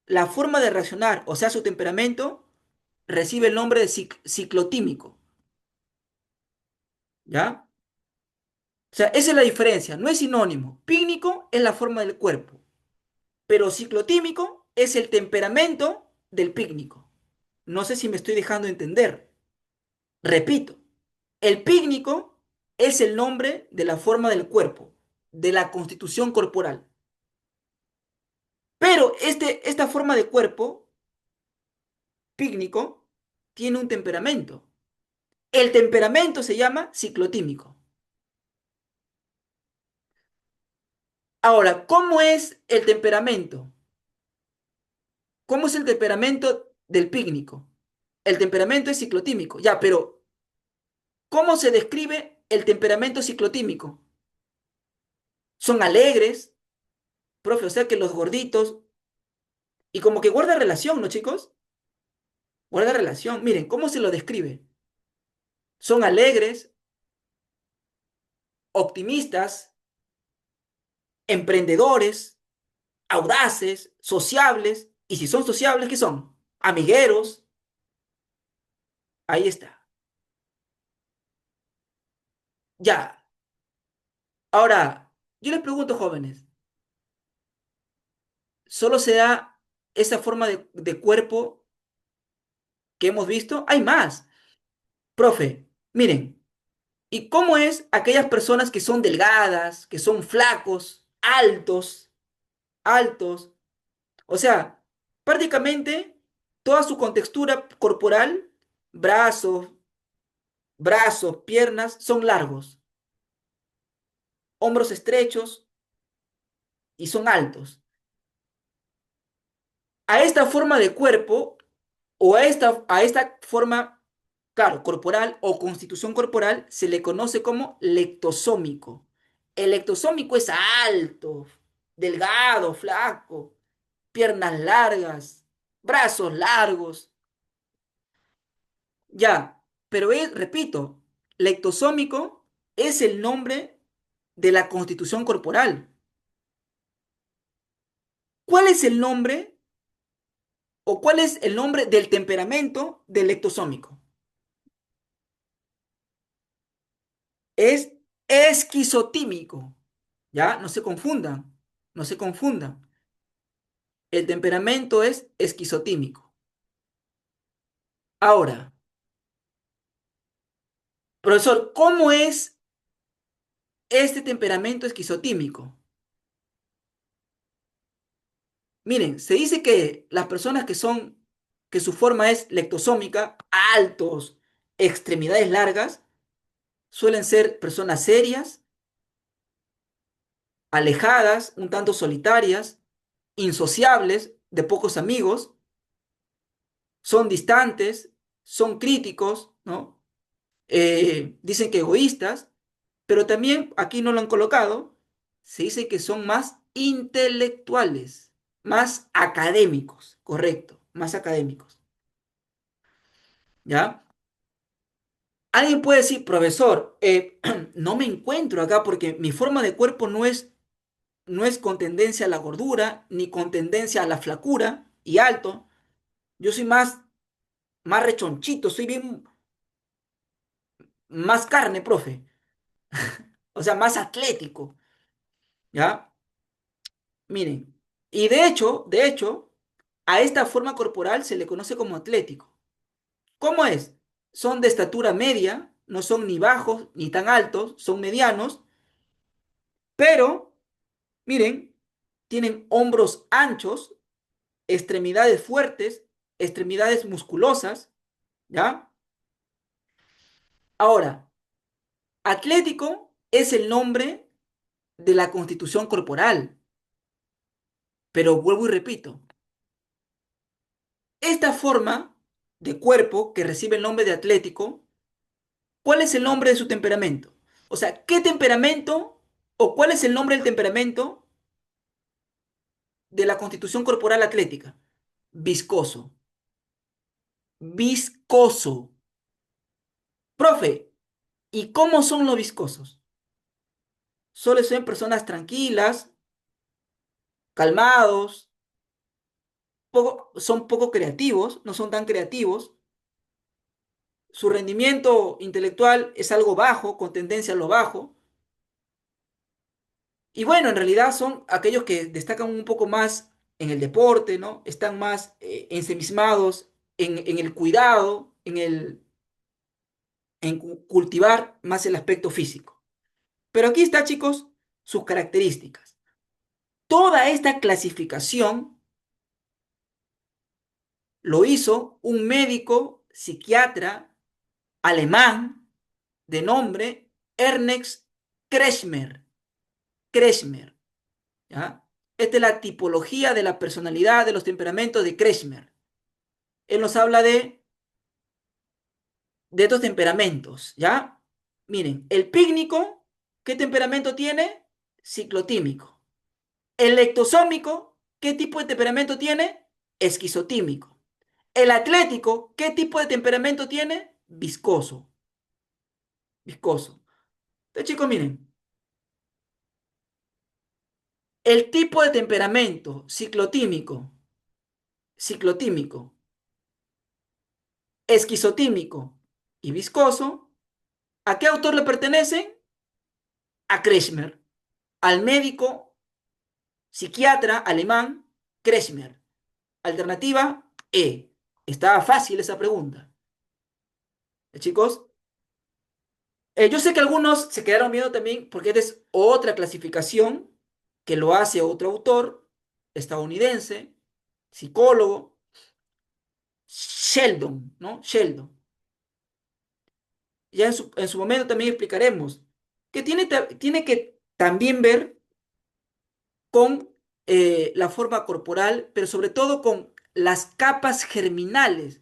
la forma de reaccionar, o sea, su temperamento, recibe el nombre de ciclotímico, ¿ya? O sea, esa es la diferencia, no es sinónimo. Pícnico es la forma del cuerpo, pero ciclotímico es el temperamento del pícnico. No sé si me estoy dejando entender. Repito, el pícnico es el nombre de la forma del cuerpo, de la constitución corporal. Pero esta forma de cuerpo pícnico tiene un temperamento. El temperamento se llama ciclotímico. Ahora, ¿cómo es el temperamento? ¿Cómo es el temperamento del pícnico? El temperamento es ciclotímico, ya, pero ¿cómo se describe el temperamento ciclotímico? Son alegres, profe, o sea que los gorditos, y como que guarda relación, ¿no, chicos? Guarda relación. Miren, ¿cómo se lo describe? Son alegres, optimistas, emprendedores, audaces, sociables, y si son sociables, ¿qué son? Amigueros, ahí está. Ya. Ahora, yo les pregunto, jóvenes, ¿solo se da esa forma de cuerpo que hemos visto? Hay más. Profe, miren, ¿y cómo es aquellas personas que son delgadas, que son flacos, altos, altos? O sea, prácticamente toda su contextura corporal, brazos, piernas, son largos, hombros estrechos y son altos. A esta forma de cuerpo o a esta forma, claro, corporal o constitución corporal se le conoce como lectosómico. El lectosómico es alto, delgado, flaco, piernas largas, brazos largos, ya, pero repito, lectosómico es el nombre de la constitución corporal. ¿Cuál es el nombre o cuál es el nombre del temperamento del lectosómico? Es esquizotímico. ¿Ya? No se confundan, no se confundan. El temperamento es esquizotímico. Ahora, profesor, ¿cómo es este temperamento esquizotímico? Miren, se dice que las personas que su forma es lectosómica, altos, extremidades largas, suelen ser personas serias, alejadas, un tanto solitarias, insociables, de pocos amigos, son distantes, son críticos, ¿no? Dicen que egoístas, pero también aquí no lo han colocado, se dice que son más intelectuales, más académicos, correcto, más académicos, ¿ya? Alguien puede decir, profesor, no me encuentro acá porque mi forma de cuerpo no es con tendencia a la gordura, ni con tendencia a la flacura y alto. Yo soy más rechonchito, soy bien, más carne, profe. O sea, más atlético, ¿ya? Miren, y de hecho, a esta forma corporal se le conoce como atlético. ¿Cómo es? Son de estatura media, no son ni bajos ni tan altos, son medianos, pero, miren, tienen hombros anchos, extremidades fuertes, extremidades musculosas, ¿ya? Ahora, atlético es el nombre de la constitución corporal, pero vuelvo y repito, esta forma de cuerpo que recibe el nombre de atlético, ¿cuál es el nombre de su temperamento? O sea, ¿qué temperamento o cuál es el nombre del temperamento de la constitución corporal atlética? Viscoso. Viscoso. Profe, ¿y cómo son los viscosos? Solo son personas tranquilas, calmados, son poco creativos, no son tan creativos, su rendimiento intelectual es algo bajo, con tendencia a lo bajo. Y bueno, en realidad son aquellos que destacan un poco más en el deporte, ¿no? Están más ensimismados en el cuidado, cultivar más el aspecto físico. Pero aquí está, chicos, sus características. Toda esta clasificación lo hizo un médico psiquiatra alemán de nombre Ernest Kretschmer. Kretschmer, ¿ya? Esta es la tipología de la personalidad de los temperamentos de Kretschmer. Él nos habla de estos temperamentos, ¿ya? Miren, el pícnico, ¿qué temperamento tiene? Ciclotímico. El lectosómico, ¿qué tipo de temperamento tiene? Esquizotímico. El atlético, ¿qué tipo de temperamento tiene? Viscoso. Viscoso. Entonces, chicos, miren, el tipo de temperamento ciclotímico, esquizotímico y viscoso, ¿a qué autor le pertenecen? A Kretschmer, al médico psiquiatra alemán Kretschmer. Alternativa E. Estaba fácil esa pregunta. Chicos, yo sé que algunos se quedaron viendo también porque esta es otra clasificación que lo hace otro autor estadounidense, psicólogo, Sheldon, ¿no? Sheldon. Ya en su momento también explicaremos que tiene que también ver con la forma corporal, pero sobre todo con las capas germinales.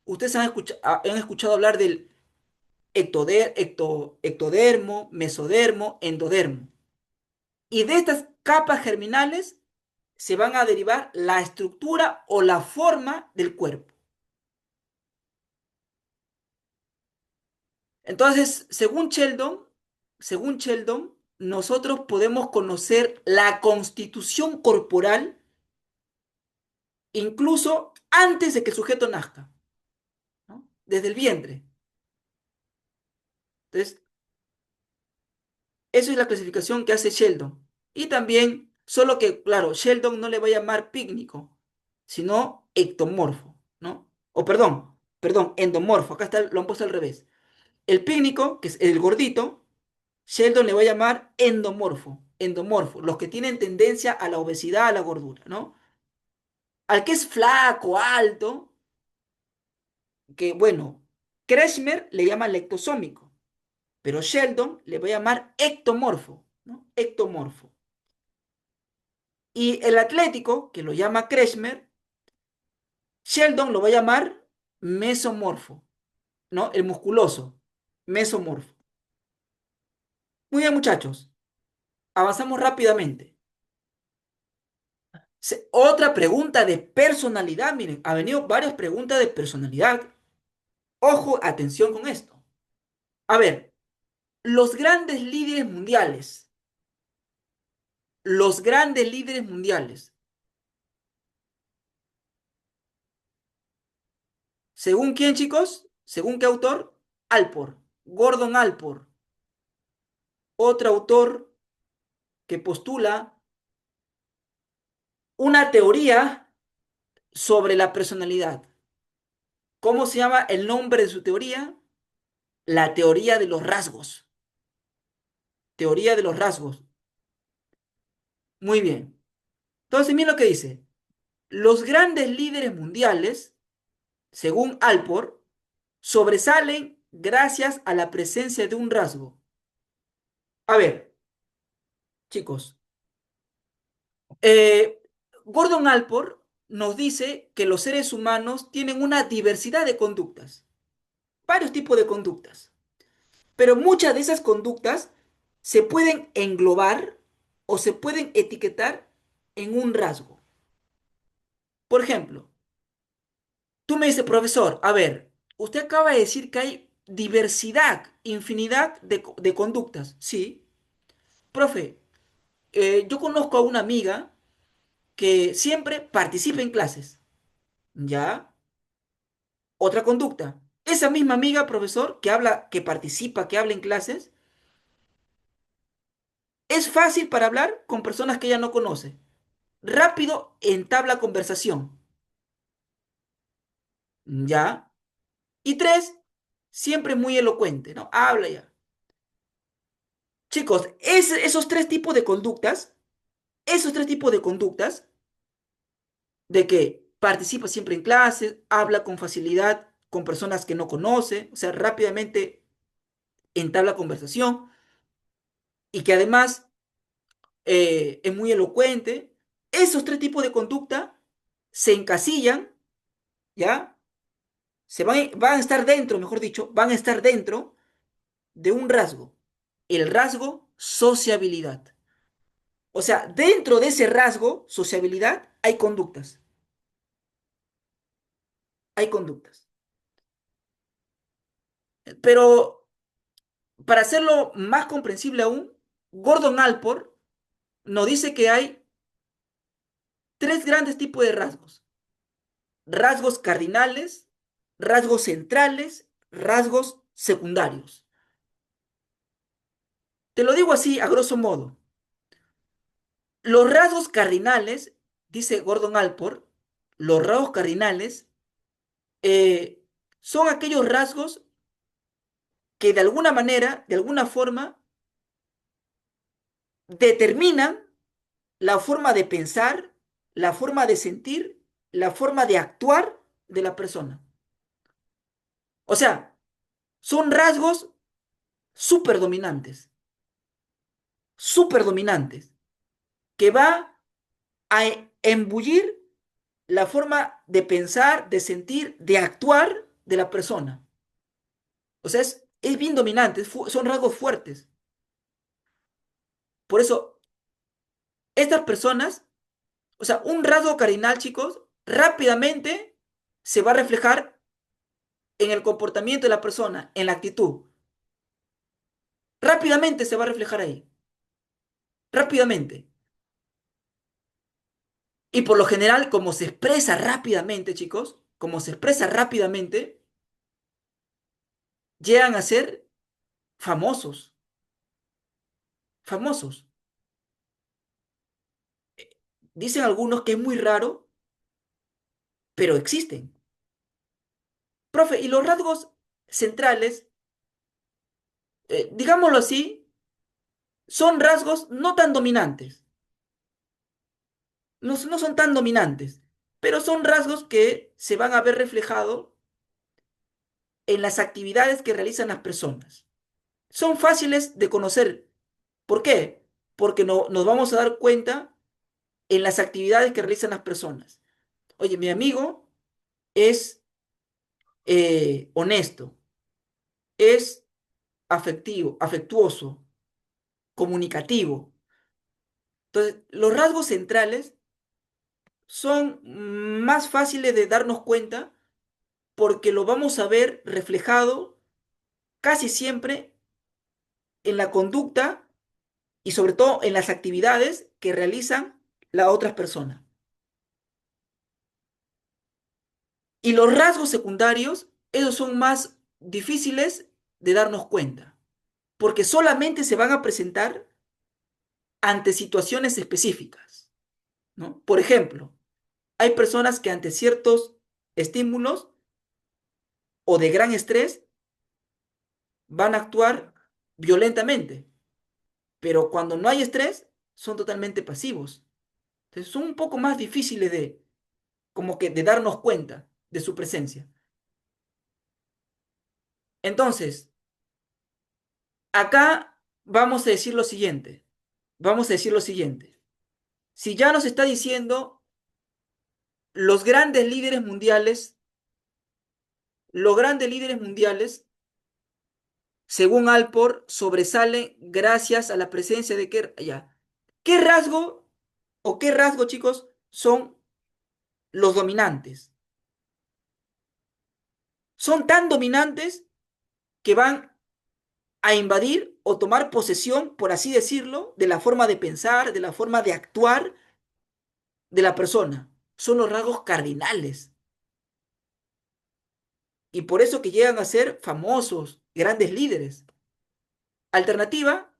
Ustedes han escuchado hablar del ectodermo, mesodermo, endodermo. Y de estas capas germinales se van a derivar la estructura o la forma del cuerpo. Entonces, según Sheldon, nosotros podemos conocer la constitución corporal incluso antes de que el sujeto nazca, ¿no? Desde el vientre. Entonces, eso es la clasificación que hace Sheldon. Y también, solo que, claro, Sheldon no le va a llamar pícnico, sino ectomorfo, ¿no? O perdón, endomorfo. Acá está, lo han puesto al revés. El pícnico, que es el gordito, Sheldon le va a llamar endomorfo, los que tienen tendencia a la obesidad, a la gordura, ¿no? Al que es flaco, alto, que bueno, Kretschmer le llama lectosómico, pero Sheldon le va a llamar ectomorfo, ¿no? Ectomorfo. Y el atlético, que lo llama Kretschmer, Sheldon lo va a llamar mesomorfo, ¿no? El musculoso, mesomorfo. Muy bien, muchachos, avanzamos rápidamente. Otra pregunta de personalidad, miren, ha venido varias preguntas de personalidad. Ojo, atención con esto. A ver, los grandes líderes mundiales, los grandes líderes mundiales, ¿según quién, chicos? ¿Según qué autor? Alport, Gordon Alport, otro autor que postula una teoría sobre la personalidad. ¿Cómo se llama el nombre de su teoría? La teoría de los rasgos. Teoría de los rasgos. Muy bien. Entonces, miren lo que dice. Los grandes líderes mundiales, según Alport, sobresalen gracias a la presencia de un rasgo. A ver, chicos, eh, Gordon Alport nos dice que los seres humanos tienen una diversidad de conductas, varios tipos de conductas, pero muchas de esas conductas se pueden englobar o se pueden etiquetar en un rasgo. Por ejemplo, tú me dices, profesor, a ver, usted acaba de decir que hay diversidad, infinidad de conductas. Sí, profe, yo conozco a una amiga que siempre participa en clases. ¿Ya? Otra conducta. Esa misma amiga, profesor, que habla, que participa, que habla en clases, es fácil para hablar con personas que ella no conoce. Rápido entabla conversación. ¿Ya? Y tres, siempre muy elocuente, ¿no? Habla ya. Chicos, esos tres tipos de conductas, de que participa siempre en clases, habla con facilidad con personas que no conoce, o sea, rápidamente entabla conversación y que además es muy elocuente, esos tres tipos de conducta se encasillan, ¿ya? Van a estar dentro, mejor dicho, van a estar dentro de un rasgo, el rasgo sociabilidad. O sea, dentro de ese rasgo, sociabilidad, hay conductas. Pero para hacerlo más comprensible aún, Gordon Allport nos dice que hay tres grandes tipos de rasgos. Rasgos cardinales, rasgos centrales, rasgos secundarios. Te lo digo así, a grosso modo. Los rasgos cardinales, dice Gordon Allport, los rasgos cardinales eh, son aquellos rasgos que de alguna manera, de alguna forma, determinan la forma de pensar, la forma de sentir, la forma de actuar de la persona. O sea, son rasgos súper dominantes, súper dominantes, que va a embullir la forma de pensar, de sentir, de actuar de la persona. O sea, es bien dominante, son rasgos fuertes. Por eso, estas personas, o sea, un rasgo cardinal, chicos, rápidamente se va a reflejar en el comportamiento de la persona, en la actitud. Rápidamente se va a reflejar ahí. Rápidamente. Y por lo general, como se expresa rápidamente, chicos, como se expresa rápidamente, llegan a ser famosos. Famosos. Dicen algunos que es muy raro, pero existen. Profe, y los rasgos centrales, digámoslo así, son rasgos no tan dominantes. No, no son tan dominantes, pero son rasgos que se van a ver reflejados en las actividades que realizan las personas. Son fáciles de conocer. ¿Por qué? Porque nos vamos a dar cuenta en las actividades que realizan las personas. Oye, mi amigo es honesto, es afectuoso, comunicativo. Entonces, los rasgos centrales son más fáciles de darnos cuenta porque lo vamos a ver reflejado casi siempre en la conducta y sobre todo en las actividades que realizan las otras personas. Y los rasgos secundarios, esos son más difíciles de darnos cuenta, porque solamente se van a presentar ante situaciones específicas, ¿no? Por ejemplo, hay personas que ante ciertos estímulos o de gran estrés van a actuar violentamente, pero cuando no hay estrés son totalmente pasivos. Entonces son un poco más difíciles de, como que de darnos cuenta de su presencia. Entonces, acá vamos a decir lo siguiente, vamos a decir lo siguiente. Si ya nos está diciendo los grandes líderes mundiales, los grandes líderes mundiales, según Alport, sobresalen gracias a la presencia de ya. ¿Qué rasgo o qué rasgo, chicos, son los dominantes? Son tan dominantes que van a invadir o tomar posesión, por así decirlo, de la forma de pensar, de la forma de actuar de la persona. Son los rasgos cardinales. Y por eso que llegan a ser famosos, grandes líderes. Alternativa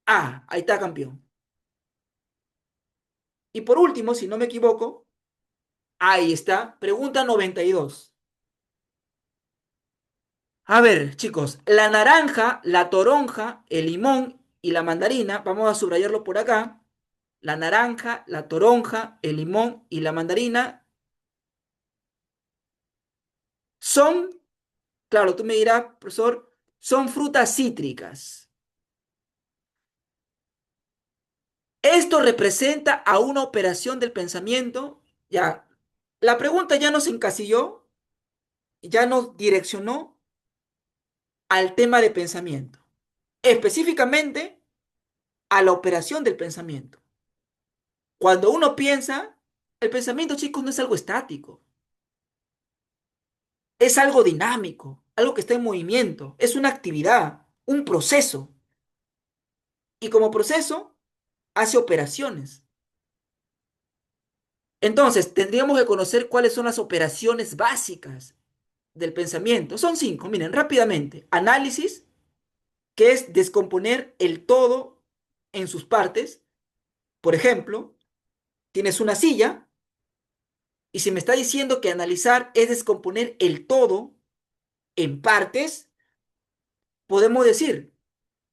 A, ahí está campeón. Y por último, si no me equivoco, ahí está, pregunta 92. A ver, chicos, la naranja, la toronja, el limón y la mandarina, vamos a subrayarlo por acá. La naranja, la toronja, el limón y la mandarina son, claro, tú me dirás, profesor, son frutas cítricas. Esto representa a una operación del pensamiento. Ya, la pregunta ya nos encasilló, ya nos direccionó al tema de pensamiento, específicamente a la operación del pensamiento. Cuando uno piensa, el pensamiento, chicos, no es algo estático, es algo dinámico, algo que está en movimiento, es una actividad, un proceso. Y como proceso, hace operaciones. Entonces, tendríamos que conocer cuáles son las operaciones básicas del pensamiento. Son cinco, miren, rápidamente. Análisis, que es descomponer el todo en sus partes. Por ejemplo, tienes una silla y si me está diciendo que analizar es descomponer el todo en partes, podemos decir,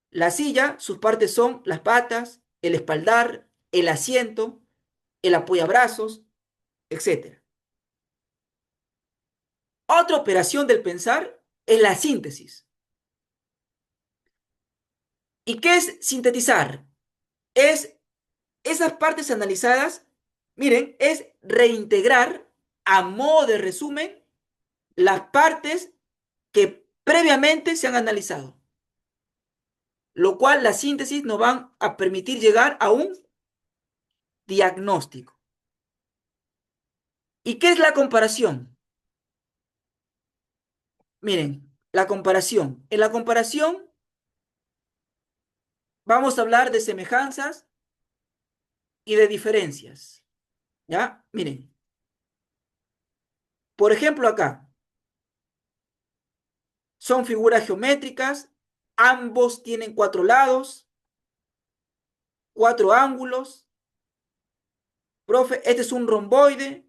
la silla, sus partes son las patas, el espaldar, el asiento, el apoyabrazos, etcétera. Otra operación del pensar es la síntesis. ¿Y qué es sintetizar? Es esas partes analizadas, miren, es reintegrar a modo de resumen las partes que previamente se han analizado, lo cual la síntesis nos va a permitir llegar a un diagnóstico. ¿Y qué es la comparación? Miren, la comparación. En la comparación vamos a hablar de semejanzas y de diferencias. ¿Ya? Miren, por ejemplo acá, son figuras geométricas, ambos tienen cuatro lados, cuatro ángulos. Profe, este es un romboide,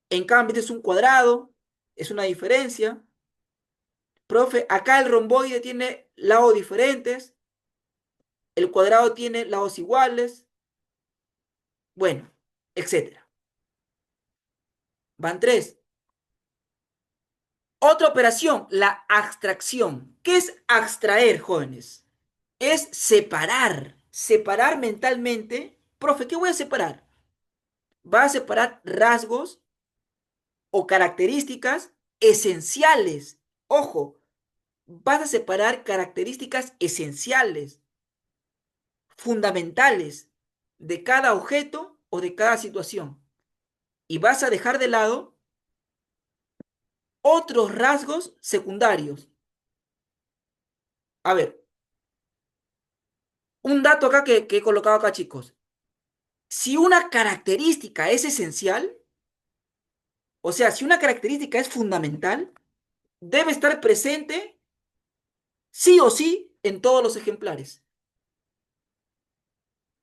en cambio este es un cuadrado, es una diferencia. Profe, acá el romboide tiene lados diferentes, el cuadrado tiene lados iguales, bueno, etcétera. Van tres. Otra operación, la abstracción. ¿Qué es abstraer, jóvenes? Es separar, separar mentalmente. Profe, ¿qué voy a separar? Va a separar rasgos o características esenciales. Ojo, vas a separar características esenciales, fundamentales de cada objeto o de cada situación. Y vas a dejar de lado otros rasgos secundarios. A ver, un dato acá que he colocado acá, chicos. Si una característica es esencial, o sea, si una característica es fundamental, debe estar presente sí o sí en todos los ejemplares.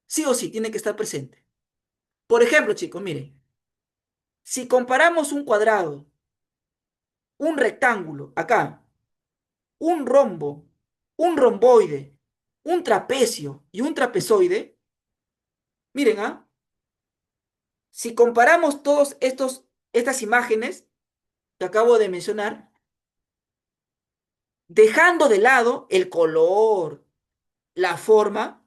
Sí o sí tiene que estar presente. Por ejemplo, chicos, miren, si comparamos un cuadrado, un rectángulo, acá, un rombo, un romboide, un trapecio y un trapezoide, miren, ¿ah? Si comparamos todos estas imágenes que acabo de mencionar, dejando de lado el color, la forma,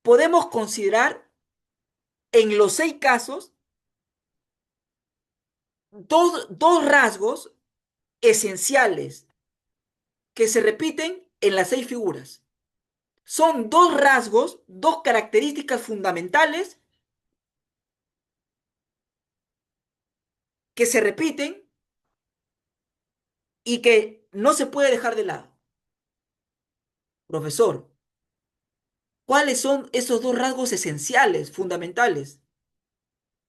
podemos considerar en los seis casos dos rasgos esenciales que se repiten en las seis figuras. Son dos rasgos, dos características fundamentales que se repiten y que no se puede dejar de lado. Profesor, ¿cuáles son esos dos rasgos esenciales, fundamentales?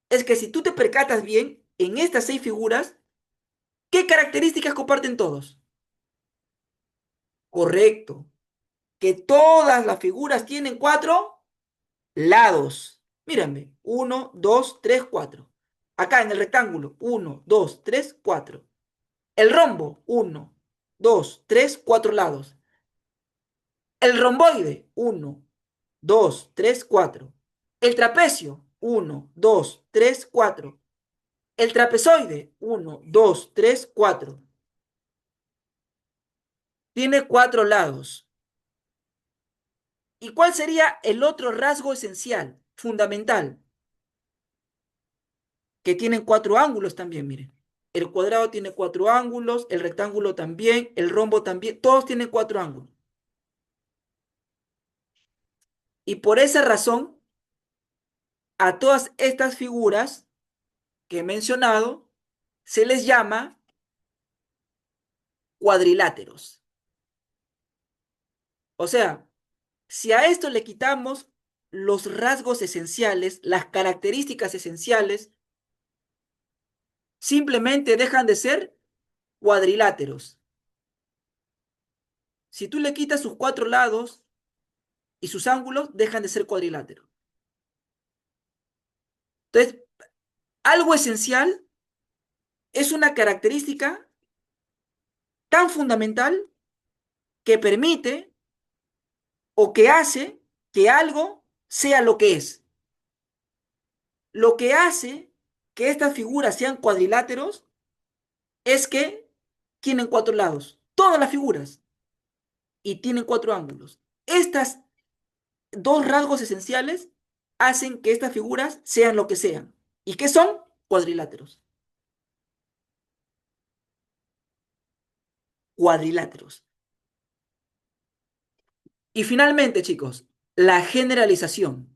Es que si tú te percatas bien, en estas seis figuras ¿Qué características comparten todos? Correcto. Que todas las figuras tienen cuatro lados. Mírame, uno, dos, tres, cuatro. Acá en el rectángulo, uno, dos, tres, cuatro. El rombo, uno, dos, tres, cuatro lados. El romboide, uno, dos, tres, cuatro. El trapecio, uno, dos, tres, cuatro. El trapezoide, uno, dos, tres, cuatro. Tiene cuatro lados. ¿Y cuál sería el otro rasgo esencial, fundamental? Que tienen cuatro ángulos también, miren. El cuadrado tiene cuatro ángulos, el rectángulo también, el rombo también, todos tienen cuatro ángulos. Y por esa razón, a todas estas figuras que he mencionado, se les llama cuadriláteros. O sea, si a esto le quitamos los rasgos esenciales, las características esenciales, simplemente dejan de ser cuadriláteros. Si tú le quitas sus cuatro lados y sus ángulos, dejan de ser cuadriláteros. Entonces, algo esencial es una característica tan fundamental que permite o que hace que algo sea lo que es. Lo que hace que estas figuras sean cuadriláteros es que tienen cuatro lados, todas las figuras, y tienen cuatro ángulos. Estas dos rasgos esenciales hacen que estas figuras sean lo que sean. ¿Y qué son? Cuadriláteros. Cuadriláteros. Y finalmente, chicos, la generalización,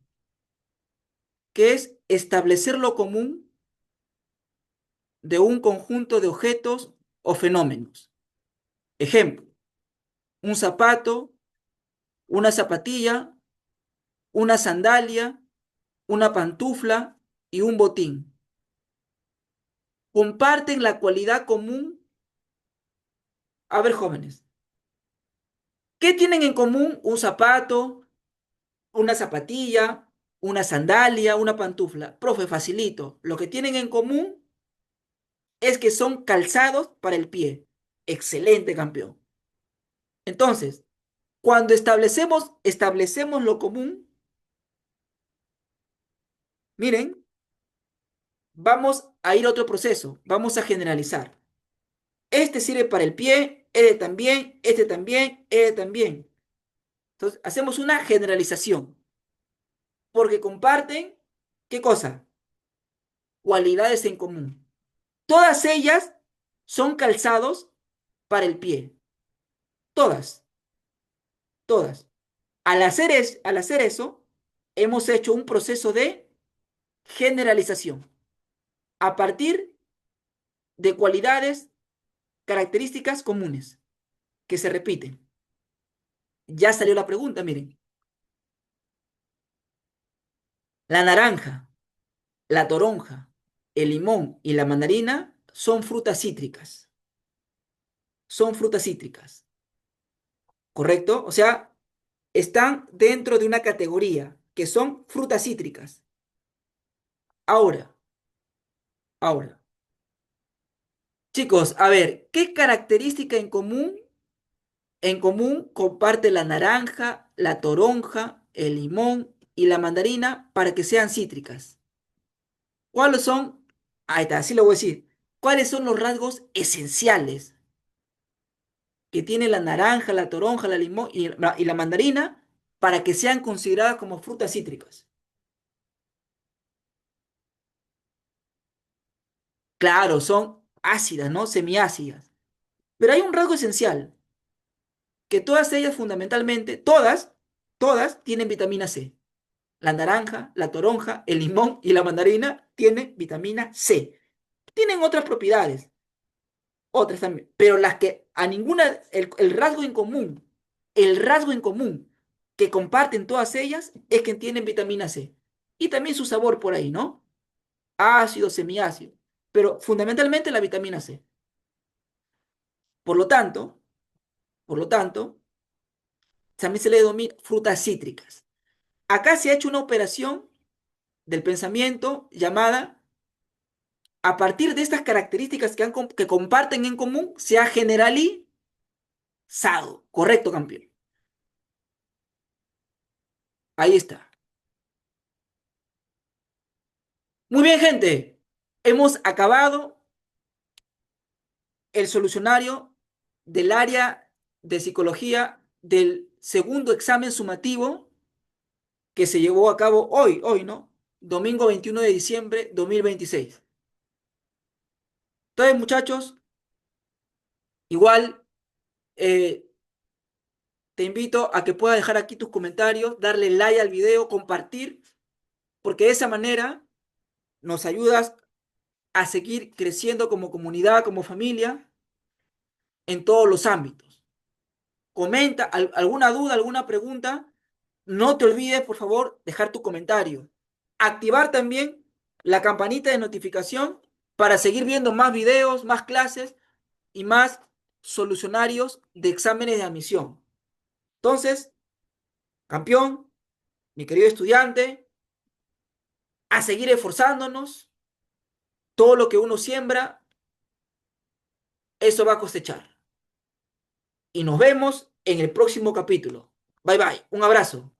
que es establecer lo común de un conjunto de objetos o fenómenos. Ejemplo, un zapato, una zapatilla, una sandalia, una pantufla y un botín. Comparten la cualidad común. A ver, jóvenes, ¿qué tienen en común un zapato, una zapatilla, una sandalia, una pantufla? Profe, facilito. Lo que tienen en común es que son calzados para el pie. Excelente, campeón. Entonces, cuando establecemos lo común, miren, vamos a ir a otro proceso. Vamos a generalizar. Este sirve para el pie, este también, este también, este también. Entonces, hacemos una generalización. Porque comparten, ¿qué cosa? Cualidades en común. Todas ellas son calzados para el pie. Todas, todas. Al hacer eso, hemos hecho un proceso de generalización a partir de cualidades, características comunes que se repiten. Ya salió la pregunta, miren. La naranja, la toronja, el limón y la mandarina son frutas cítricas. Son frutas cítricas, ¿correcto? O sea, están dentro de una categoría que son frutas cítricas. Ahora, ahora, chicos, a ver, ¿qué característica en común comparte la naranja, la toronja, el limón y la mandarina para que sean cítricas? ¿Cuáles son? Ahí está, así lo voy a decir. ¿Cuáles son los rasgos esenciales que tiene la naranja, la toronja, la limón y la mandarina para que sean consideradas como frutas cítricas? Claro, son ácidas, ¿no? Semiácidas. Pero hay un rasgo esencial, que todas ellas fundamentalmente, todas tienen vitamina C. La naranja, la toronja, el limón y la mandarina tienen vitamina C. Tienen otras propiedades, otras también, pero las que a ninguna, el rasgo en común que comparten todas ellas es que tienen vitamina C. Y también su sabor por ahí, ¿no? Ácido, semiácido, pero fundamentalmente la vitamina C. Por lo tanto, por lo tanto, también se le denomina frutas cítricas. Acá se ha hecho una operación del pensamiento llamada, a partir de estas características que comparten en común, se ha generalizado. Correcto, campeón. Ahí está. Muy bien, gente. Hemos acabado el solucionario del área de psicología del segundo examen sumativo que se llevó a cabo hoy, ¿no? Domingo 21 de diciembre 2026. Entonces, muchachos, igual eh, te invito a que puedas dejar aquí tus comentarios, darle like al video, compartir, porque de esa manera nos ayudas a seguir creciendo como comunidad, como familia, en todos los ámbitos. Comenta alguna duda, alguna pregunta. No te olvides, por favor, dejar tu comentario. Activar también la campanita de notificación para seguir viendo más videos, más clases y más solucionarios de exámenes de admisión. Entonces, campeón, mi querido estudiante, a seguir esforzándonos. Todo lo que uno siembra, eso va a cosechar. Y nos vemos en el próximo capítulo. Bye bye. Un abrazo.